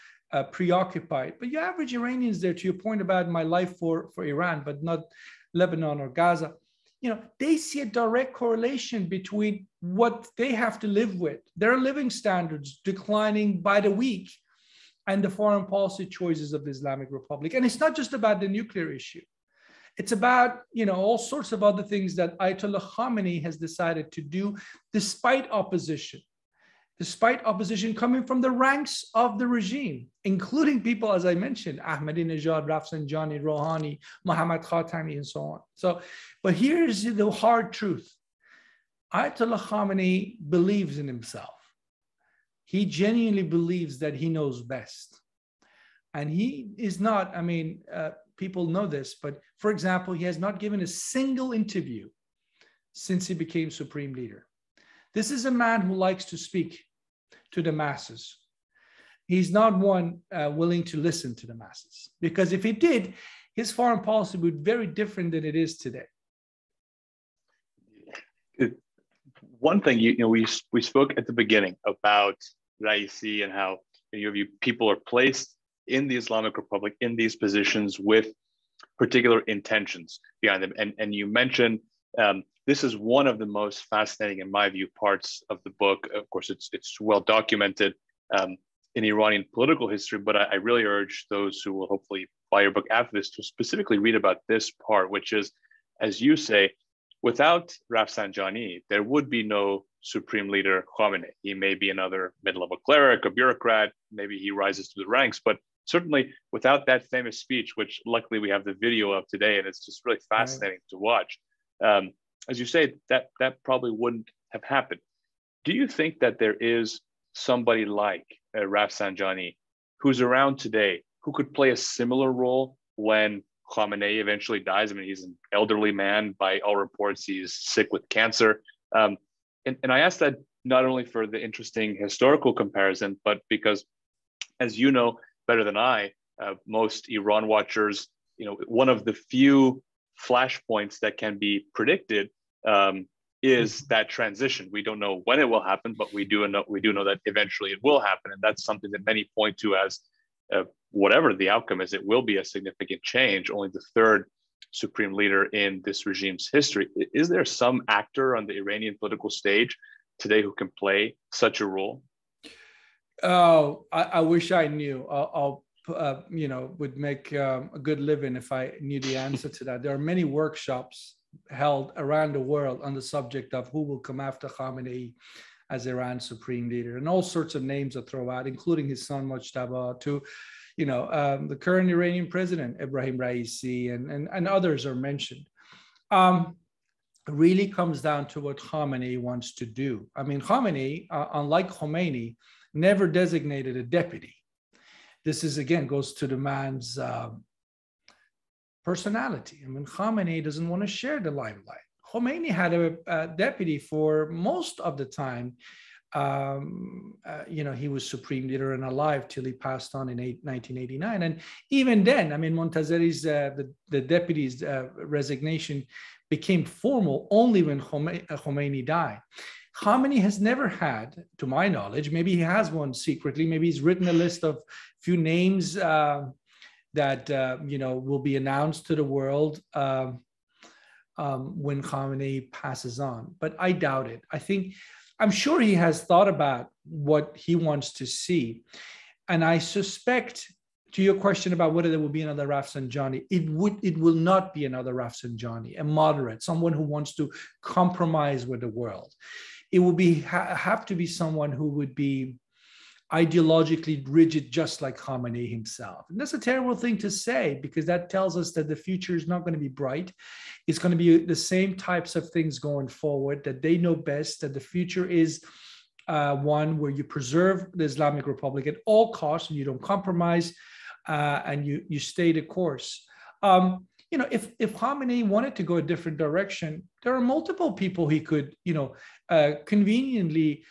preoccupied. But your average Iranians there, to your point about my life for Iran, but not Lebanon or Gaza, they see a direct correlation between what they have to live with, their living standards declining by the week, and the foreign policy choices of the Islamic Republic. And it's not just about the nuclear issue. It's about, all sorts of other things that Ayatollah Khamenei has decided to do despite opposition coming from the ranks of the regime, including people, as I mentioned, Ahmadinejad, Rafsanjani, Rouhani, Mohammad Khatami, and so on. But here's the hard truth. Ayatollah Khamenei believes in himself. He genuinely believes that he knows best. And he is not, people know this, but for example, he has not given a single interview since he became supreme leader. This is a man who likes to speak to the masses. He's not one willing to listen to the masses, because if he did, his foreign policy would be very different than it is today. One thing, we spoke at the beginning about Raisi and how people are placed in the Islamic Republic in these positions with particular intentions behind them. And you mentioned this is one of the most fascinating, in my view, parts of the book. Of course, it's well documented in Iranian political history, but I really urge those who will hopefully buy your book after this to specifically read about this part, which is, as you say, without Rafsanjani, there would be no supreme leader Khamenei. He may be another mid-level cleric, a bureaucrat, maybe he rises to the ranks, but certainly without that famous speech, which luckily we have the video of today, and it's just really fascinating to watch. As you say, that probably wouldn't have happened. Do you think that there is somebody like Rafsanjani who's around today who could play a similar role when Khamenei eventually dies? I mean, he's an elderly man. By all reports, he's sick with cancer. And I ask that not only for the interesting historical comparison, but because, as you know better than I, most Iran watchers, one of the few flashpoints that can be predicted is that transition. We don't know when it will happen, but we do know that eventually it will happen, and that's something that many point to as whatever the outcome is, it will be a significant change. Only the third supreme leader in this regime's history. Is there some actor on the Iranian political stage today who can play such a role? Oh, I wish I knew. I'll would make a good living if I knew the answer to that. There are many workshops held around the world on the subject of who will come after Khamenei as Iran's supreme leader, and all sorts of names are thrown out, including his son Mojtaba, to the current Iranian president Ebrahim Raisi, and others are mentioned. It really comes down to what Khamenei wants to do. I mean, Khamenei, unlike Khomeini, never designated a deputy. This is, again, goes to the man's personality. I mean, Khamenei doesn't want to share the limelight. Khomeini had a deputy for most of the time. He was supreme leader and alive till he passed on in 1989. And even then, I mean, Montazeri's, the deputy's resignation became formal only when Khomeini died. Khamenei has never had, to my knowledge, maybe he has one secretly, maybe he's written a list of few names that will be announced to the world when Khamenei passes on. But I doubt it. I'm sure he has thought about what he wants to see. And I suspect, to your question about whether there will be another Rafsanjani, it will not be another Rafsanjani, a moderate, someone who wants to compromise with the world. It will have to be someone who would be ideologically rigid, just like Khamenei himself. And that's a terrible thing to say, because that tells us that the future is not going to be bright. It's going to be the same types of things going forward, that they know best, that the future is one where you preserve the Islamic Republic at all costs and you don't compromise, and you stay the course. If Khamenei wanted to go a different direction, there are multiple people he could, conveniently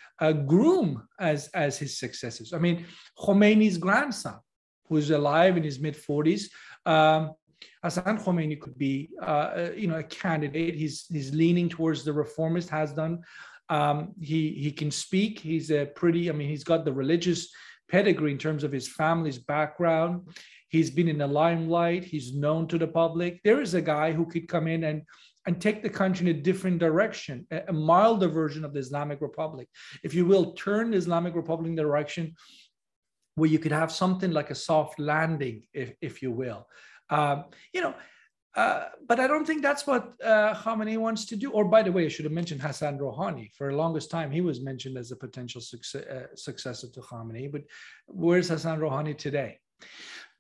groom as his successors. I mean, Khomeini's grandson, who is alive in his mid-40s, Hassan Khomeini could be, a candidate. He's leaning towards the reformist, has done. He can speak. He's he's got the religious pedigree in terms of his family's background. He's been in the limelight. He's known to the public. There is a guy who could come in and take the country in a different direction, a milder version of the Islamic Republic. If you will, turn the Islamic Republic in the direction where you could have something like a soft landing, if you will. But I don't think that's what Khamenei wants to do. Or, by the way, I should have mentioned Hassan Rouhani. For the longest time, he was mentioned as a potential successor to Khamenei. But where's Hassan Rouhani today?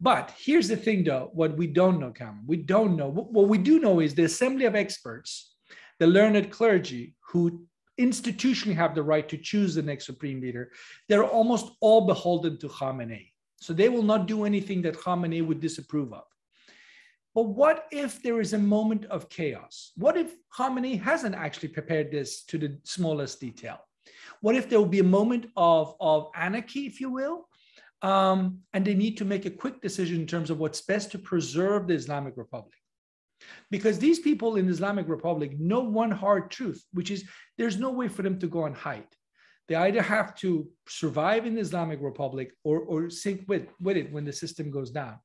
But here's the thing, though, what we don't know, Cameron. We don't know. What we do know is the assembly of experts, the learned clergy who institutionally have the right to choose the next supreme leader, they're almost all beholden to Khamenei. So they will not do anything that Khamenei would disapprove of. But what if there is a moment of chaos? What if Khamenei hasn't actually prepared this to the smallest detail? What if there will be a moment of anarchy, if you will? And they need to make a quick decision in terms of what's best to preserve the Islamic Republic. Because these people in the Islamic Republic know one hard truth, which is there's no way for them to go and hide. They either have to survive in the Islamic Republic or sink with it when the system goes down.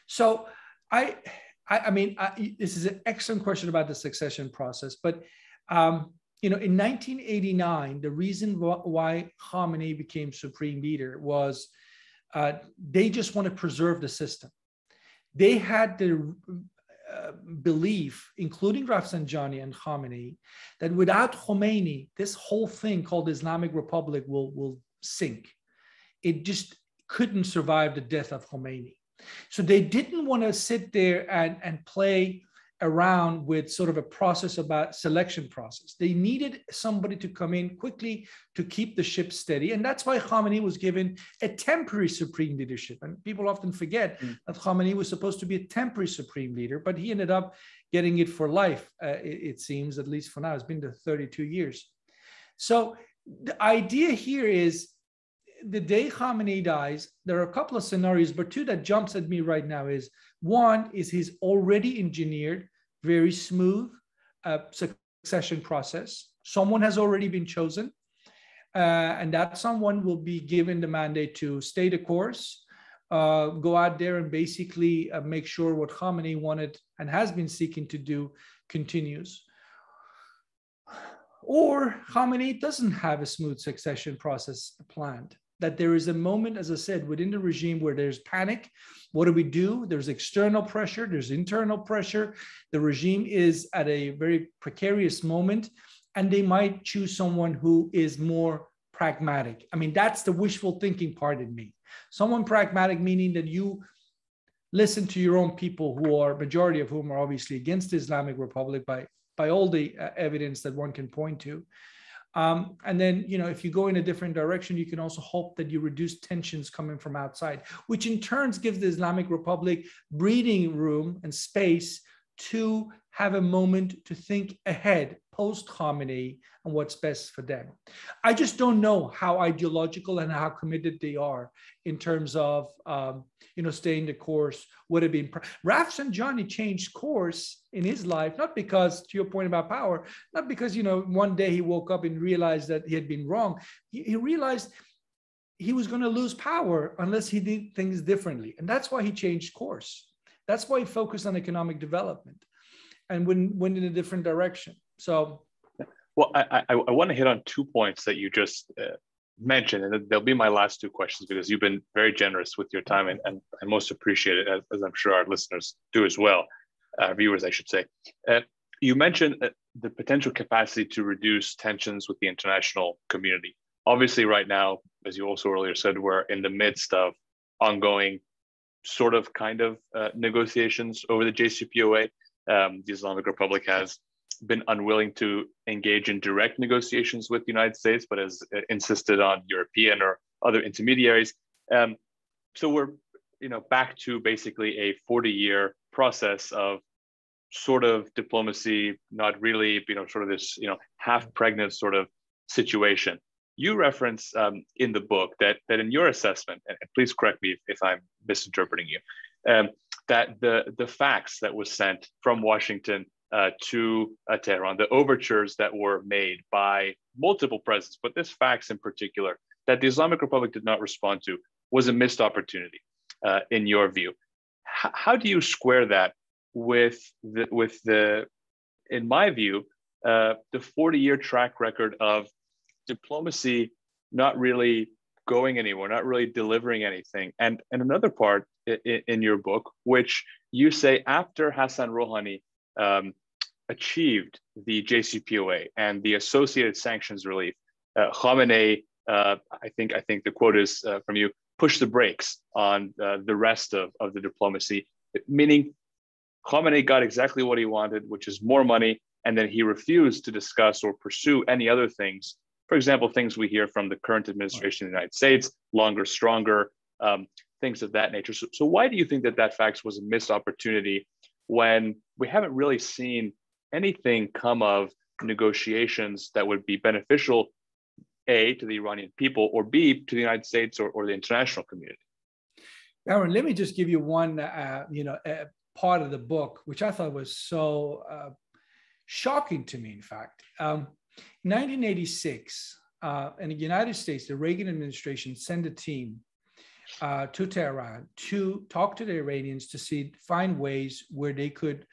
So this is an excellent question about the succession process, but in 1989, the reason why Khamenei became supreme leader was they just want to preserve the system. They had the belief, including Rafsanjani and Khamenei, that without Khomeini, this whole thing called the Islamic Republic will sink. It just couldn't survive the death of Khomeini. So they didn't want to sit there and play around with sort of a process about selection process. They needed somebody to come in quickly to keep the ship steady. And that's why Khamenei was given a temporary supreme leadership. And people often forget that Khamenei was supposed to be a temporary supreme leader, but he ended up getting it for life, it seems, at least for now. It's been to 32 years. So the idea here is the day Khamenei dies, there are a couple of scenarios, but two that jumps at me right now is, one is he's already engineered very smooth succession process. Someone has already been chosen, and that someone will be given the mandate to stay the course, go out there and basically make sure what Khamenei wanted and has been seeking to do continues. Or Khamenei doesn't have a smooth succession process planned, that there is a moment, as I said, within the regime where there's panic. What do we do? There's external pressure, there's internal pressure. The regime is at a very precarious moment, and they might choose someone who is more pragmatic. I mean, that's the wishful thinking part in me. Someone pragmatic, meaning that you listen to your own people, who are, majority of whom are obviously against the Islamic Republic by all the evidence that one can point to. And then, you know, if you go in a different direction, you can also hope that you reduce tensions coming from outside, which in turn gives the Islamic Republic breathing room and space to have a moment to think ahead post Khamenei and what's best for them. I just don't know how ideological and how committed they are in terms of, you know, staying the course. Would have been Rafsanjani changed course in his life, not because, to your point about power, not because, you know, one day he woke up and realized that he had been wrong. He realized he was going to lose power unless he did things differently. And that's why he changed course. That's why he focused on economic development and went in a different direction. So, well, I want to hit on 2 points that you just mentioned, and they'll be my last two questions, because you've been very generous with your time, and I most appreciate it, as I'm sure our listeners do as well, viewers, I should say. You mentioned the potential capacity to reduce tensions with the international community. Obviously, right now, as you also earlier said, we're in the midst of ongoing sort of kind of negotiations over the JCPOA. The Islamic Republic has been unwilling to engage in direct negotiations with the United States, but has insisted on European or other intermediaries. So we're, you know, back to basically a 40-year process of sort of diplomacy, not really, you know, sort of this, you know, half-pregnant sort of situation. You reference in the book that in your assessment, and please correct me if I'm misinterpreting you, that the fax that was sent from Washington to Tehran, the overtures that were made by multiple presidents, but this fax in particular, that the Islamic Republic did not respond to, was a missed opportunity, in your view. How do you square that with the in my view, the 40-year track record of diplomacy not really going anywhere, not really delivering anything? And another part in your book, which you say after Hassan Rouhani achieved the JCPOA and the associated sanctions relief, Khamenei, I think the quote is from you, push the brakes on the rest of the diplomacy, meaning Khamenei got exactly what he wanted, which is more money, and then he refused to discuss or pursue any other things. For example, things we hear from the current administration in the United States, longer, stronger, things of that nature. So why do you think that fax was a missed opportunity when we haven't really seen anything come of negotiations that would be beneficial, A, to the Iranian people, or B, to the United States or the international community? Aaron, let me just give you one, part of the book, which I thought was so shocking to me, in fact. In 1986, in the United States, the Reagan administration sent a team to Tehran to talk to the Iranians to find ways where they could,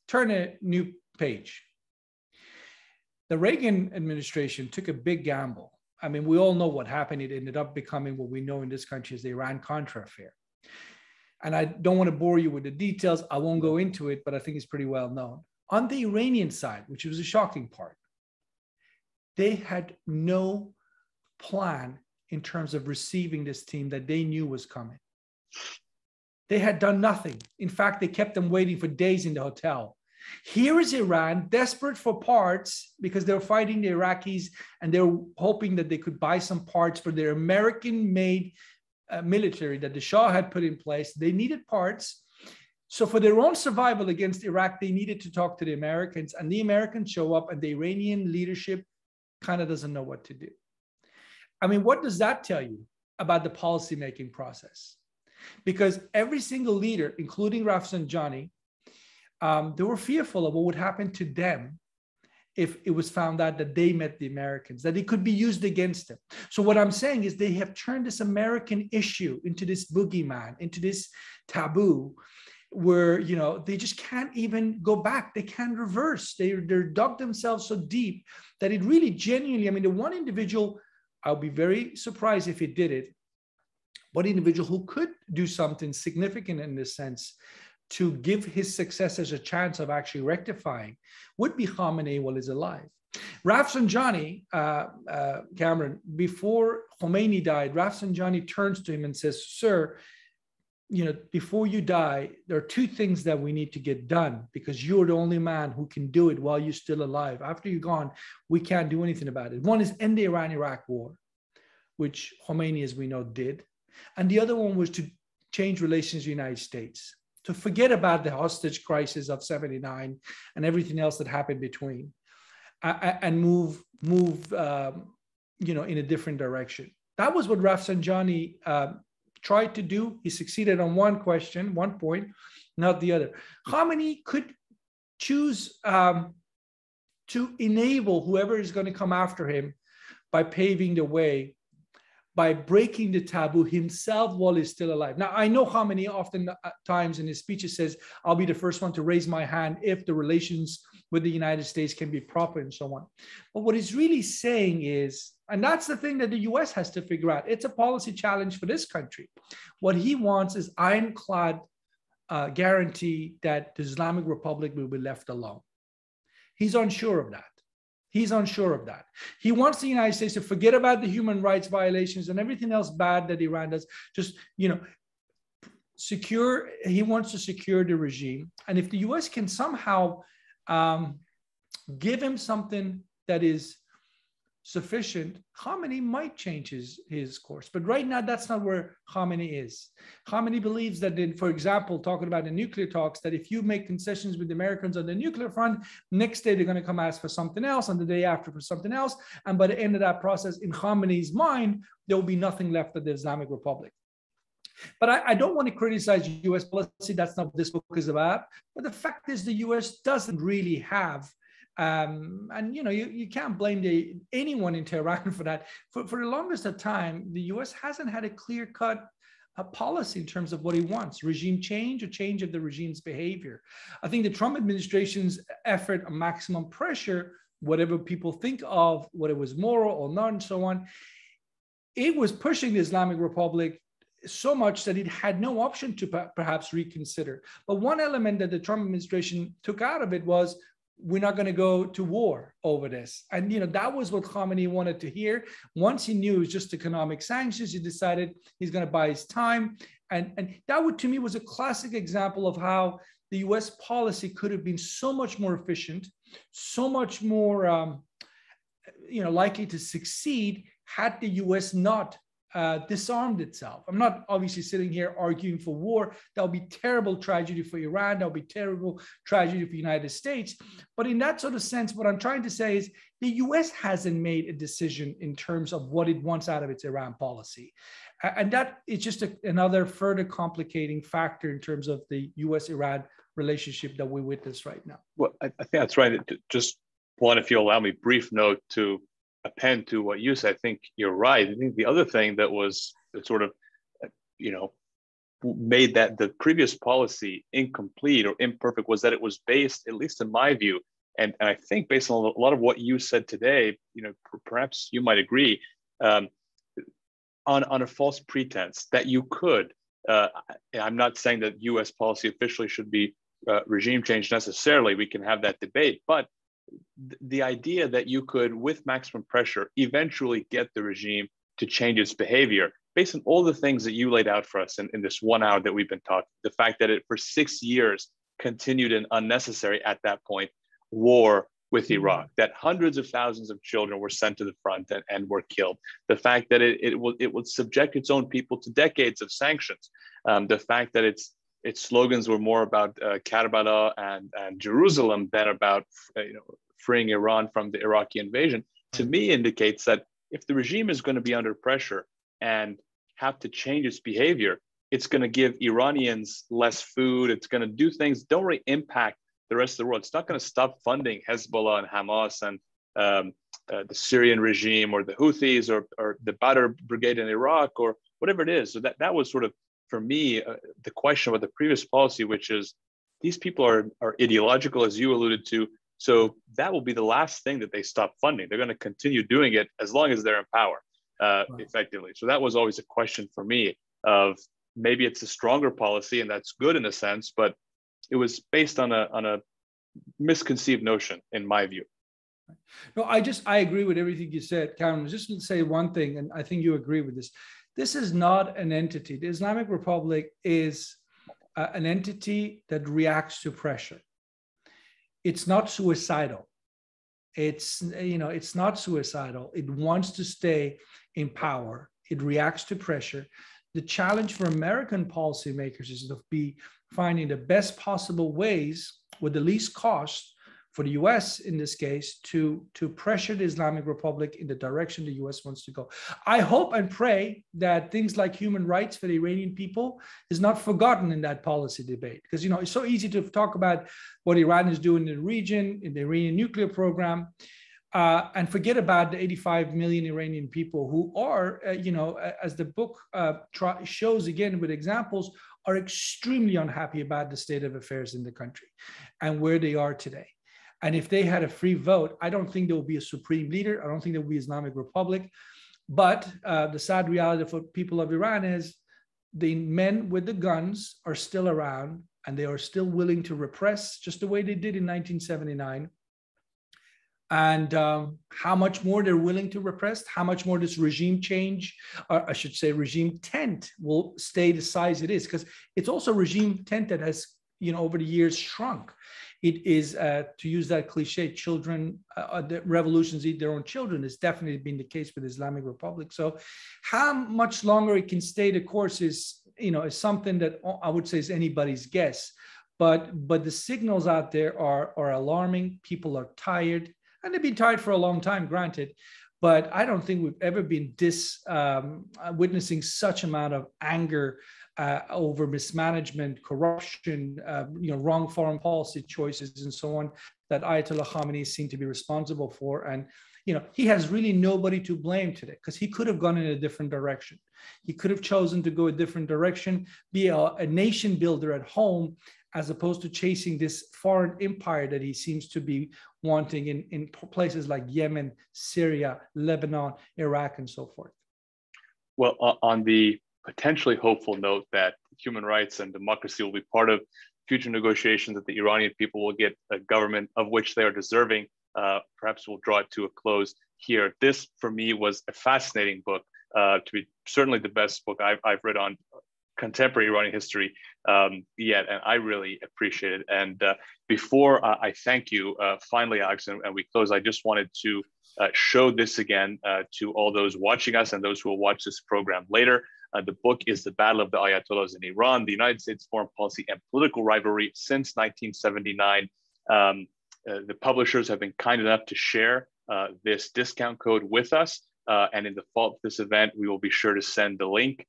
turn a new page. The Reagan administration took a big gamble. I mean, we all know what happened. It ended up becoming what we know in this country as the Iran-Contra Affair. And I don't want to bore you with the details. I won't go into it, but I think it's pretty well known. On the Iranian side, which was a shocking part, they had no plan in terms of receiving this team that they knew was coming. They had done nothing. In fact, they kept them waiting for days in the hotel. Here is Iran, desperate for parts because they're fighting the Iraqis and they're hoping that they could buy some parts for their American-made military that the Shah had put in place. They needed parts. So for their own survival against Iraq, they needed to talk to the Americans, and the Americans show up and the Iranian leadership kind of doesn't know what to do. I mean, what does that tell you about the policymaking process? Because every single leader, including Rafsanjani, they were fearful of what would happen to them if it was found out that they met the Americans, that it could be used against them. So what I'm saying is they have turned this American issue into this boogeyman, into this taboo, where, you know, they just can't even go back. They can't reverse. They're dug themselves so deep that it really genuinely, I mean, the one individual, I'll be very surprised if he did it, one individual who could do something significant in this sense to give his successors a chance of actually rectifying would be Khamenei while he's alive. Rafsanjani, Cameron, before Khomeini died, Rafsanjani turns to him and says, "Sir, you know, before you die, there are two things that we need to get done because you're the only man who can do it while you're still alive. After you're gone, we can't do anything about it. One is end the Iran-Iraq war, which Khomeini, as we know, did. And the other one was to change relations with the United States, to forget about the hostage crisis of '79 and everything else that happened between, and move you know, in a different direction." That was what Rafsanjani tried to do. He succeeded on one question, one point, not the other. Khamenei could choose to enable whoever is going to come after him by paving the way, by breaking the taboo himself while he's still alive. Now, I know Khamenei often times in his speeches says, "I'll be the first one to raise my hand if the relations with the United States can be proper," and so on. But what he's really saying is, and that's the thing that the US has to figure out, it's a policy challenge for this country. What he wants is ironclad guarantee that the Islamic Republic will be left alone. He's unsure of that. He's unsure of that. He wants the United States to forget about the human rights violations and everything else bad that Iran does. Just, you know, he wants to secure the regime. And if the US can somehow give him something that is sufficient, Khamenei might change his course. But right now, that's not where Khamenei is. Khamenei believes that, for example, talking about the nuclear talks, that if you make concessions with the Americans on the nuclear front, next day they're going to come ask for something else, and the day after for something else. And by the end of that process, in Khamenei's mind, there will be nothing left of the Islamic Republic. But I don't want to criticize US policy. That's not what this book is about. But the fact is the US doesn't really have and you know, you can't blame anyone in Tehran for that. For the longest of time, the US hasn't had a clear-cut policy in terms of what he wants: regime change or change of the regime's behavior. I think the Trump administration's effort on maximum pressure, whatever people think of, whether it was moral or not and so on, it was pushing the Islamic Republic so much that it had no option to perhaps reconsider. But one element that the Trump administration took out of it was, we're not going to go to war over this. And, you know, that was what Khamenei wanted to hear. Once he knew it was just economic sanctions, he decided he's going to buy his time. And that would, to me, was a classic example of how the US policy could have been so much more efficient, so much more, you know, likely to succeed had the US not disarmed itself. I'm not obviously sitting here arguing for war. That would be terrible tragedy for Iran. That would be terrible tragedy for the United States. But in that sort of sense, what I'm trying to say is the US hasn't made a decision in terms of what it wants out of its Iran policy. And that is just another further complicating factor in terms of the US-Iran relationship that we witness right now. Well, I think that's right. Just one, if you allow me, brief note to append to what you said. I think you're right. I think the other thing that was sort of, you know, made that the previous policy incomplete or imperfect was that it was based, at least in my view, and I think based on a lot of what you said today, you know, perhaps you might agree, on a false pretense that you could, I'm not saying that US policy officially should be regime change necessarily. We can have that debate, but the idea that you could, with maximum pressure, eventually get the regime to change its behavior, based on all the things that you laid out for us in this 1 hour that we've been talking, the fact that it for 6 years continued an unnecessary, at that point, war with Iraq, that hundreds of thousands of children were sent to the front and were killed, the fact that it would subject its own people to decades of sanctions, the fact that its slogans were more about Karbala and Jerusalem than about freeing Iran from the Iraqi invasion, to me indicates that if the regime is going to be under pressure and have to change its behavior, it's going to give Iranians less food. It's going to do things that don't really impact the rest of the world. It's not going to stop funding Hezbollah and Hamas and the Syrian regime or the Houthis or the Badr Brigade in Iraq or whatever it is. So that was sort of, for me, the question about the previous policy, which is these people are ideological, as you alluded to. So that will be the last thing that they stop funding. They're going to continue doing it as long as they're in power, effectively. So that was always a question for me of maybe it's a stronger policy, and that's good in a sense, but it was based on a misconceived notion, in my view. No, I agree with everything you said, Cameron. Just to say one thing, and I think you agree with this. This is not an entity. The Islamic Republic is an entity that reacts to pressure. It's not suicidal. It's not suicidal. It wants to stay in power. It reacts to pressure. The challenge for American policymakers is to be finding the best possible ways with the least cost for the US in this case to pressure the Islamic Republic in the direction the US wants to go. I hope and pray that things like human rights for the Iranian people is not forgotten in that policy debate, because it's so easy to talk about what Iran is doing in the region, in the Iranian nuclear program, and forget about the 85 million Iranian people who are, as the book shows again with examples, are extremely unhappy about the state of affairs in the country and where they are today. And if they had a free vote, I don't think there will be a supreme leader. I don't think there will be Islamic Republic. But the sad reality for people of Iran is the men with the guns are still around, and they are still willing to repress just the way they did in 1979. And how much more they're willing to repress, how much more this regime change, or I should say regime tent, will stay the size it is, because it's also a regime tent that has, over the years shrunk. It is, to use that cliche, children, the revolutions eat their own children. It's definitely been the case with the Islamic Republic. So how much longer it can stay the course is something that I would say is anybody's guess. But the signals out there are alarming. People are tired, and they've been tired for a long time, granted. But I don't think we've ever been witnessing such amount of anger over mismanagement, corruption, wrong foreign policy choices, and so on, that Ayatollah Khamenei seemed to be responsible for. And he has really nobody to blame today, because he could have gone in a different direction. He could have chosen to go a different direction, be a nation builder at home, as opposed to chasing this foreign empire that he seems to be wanting in places like Yemen, Syria, Lebanon, Iraq, and so forth. Well, on the potentially hopeful note that human rights and democracy will be part of future negotiations, that the Iranian people will get a government of which they are deserving, perhaps we'll draw it to a close here. This, for me, was a fascinating book, to be certainly the best book I've read on contemporary Iranian history yet, and I really appreciate it. And before I thank you, finally, Alex, and we close, I just wanted to show this again to all those watching us and those who will watch this program later. The book is The Battle of the Ayatollahs in Iran, the United States Foreign Policy and Political Rivalry since 1979. The publishers have been kind enough to share this discount code with us. And in the fall of this event, we will be sure to send the link.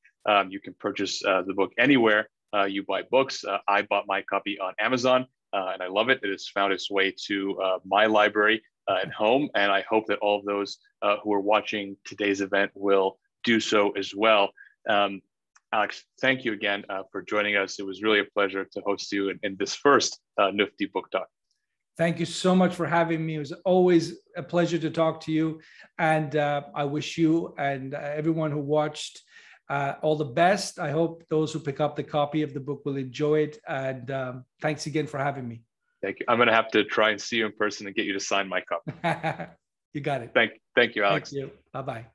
You can purchase the book anywhere you buy books. I bought my copy on Amazon, and I love it. It has found its way to my library at home. And I hope that all of those who are watching today's event will do so as well. Alex, thank you again for joining us. It was really a pleasure to host you in this first NUFDI Book Talk. Thank you so much for having me. It was always a pleasure to talk to you. And I wish you and everyone who watched all the best. I hope those who pick up the copy of the book will enjoy it. And thanks again for having me. Thank you. I'm going to have to try and see you in person and get you to sign my copy. You got it. Thank you, Alex. Thank you. Bye-bye.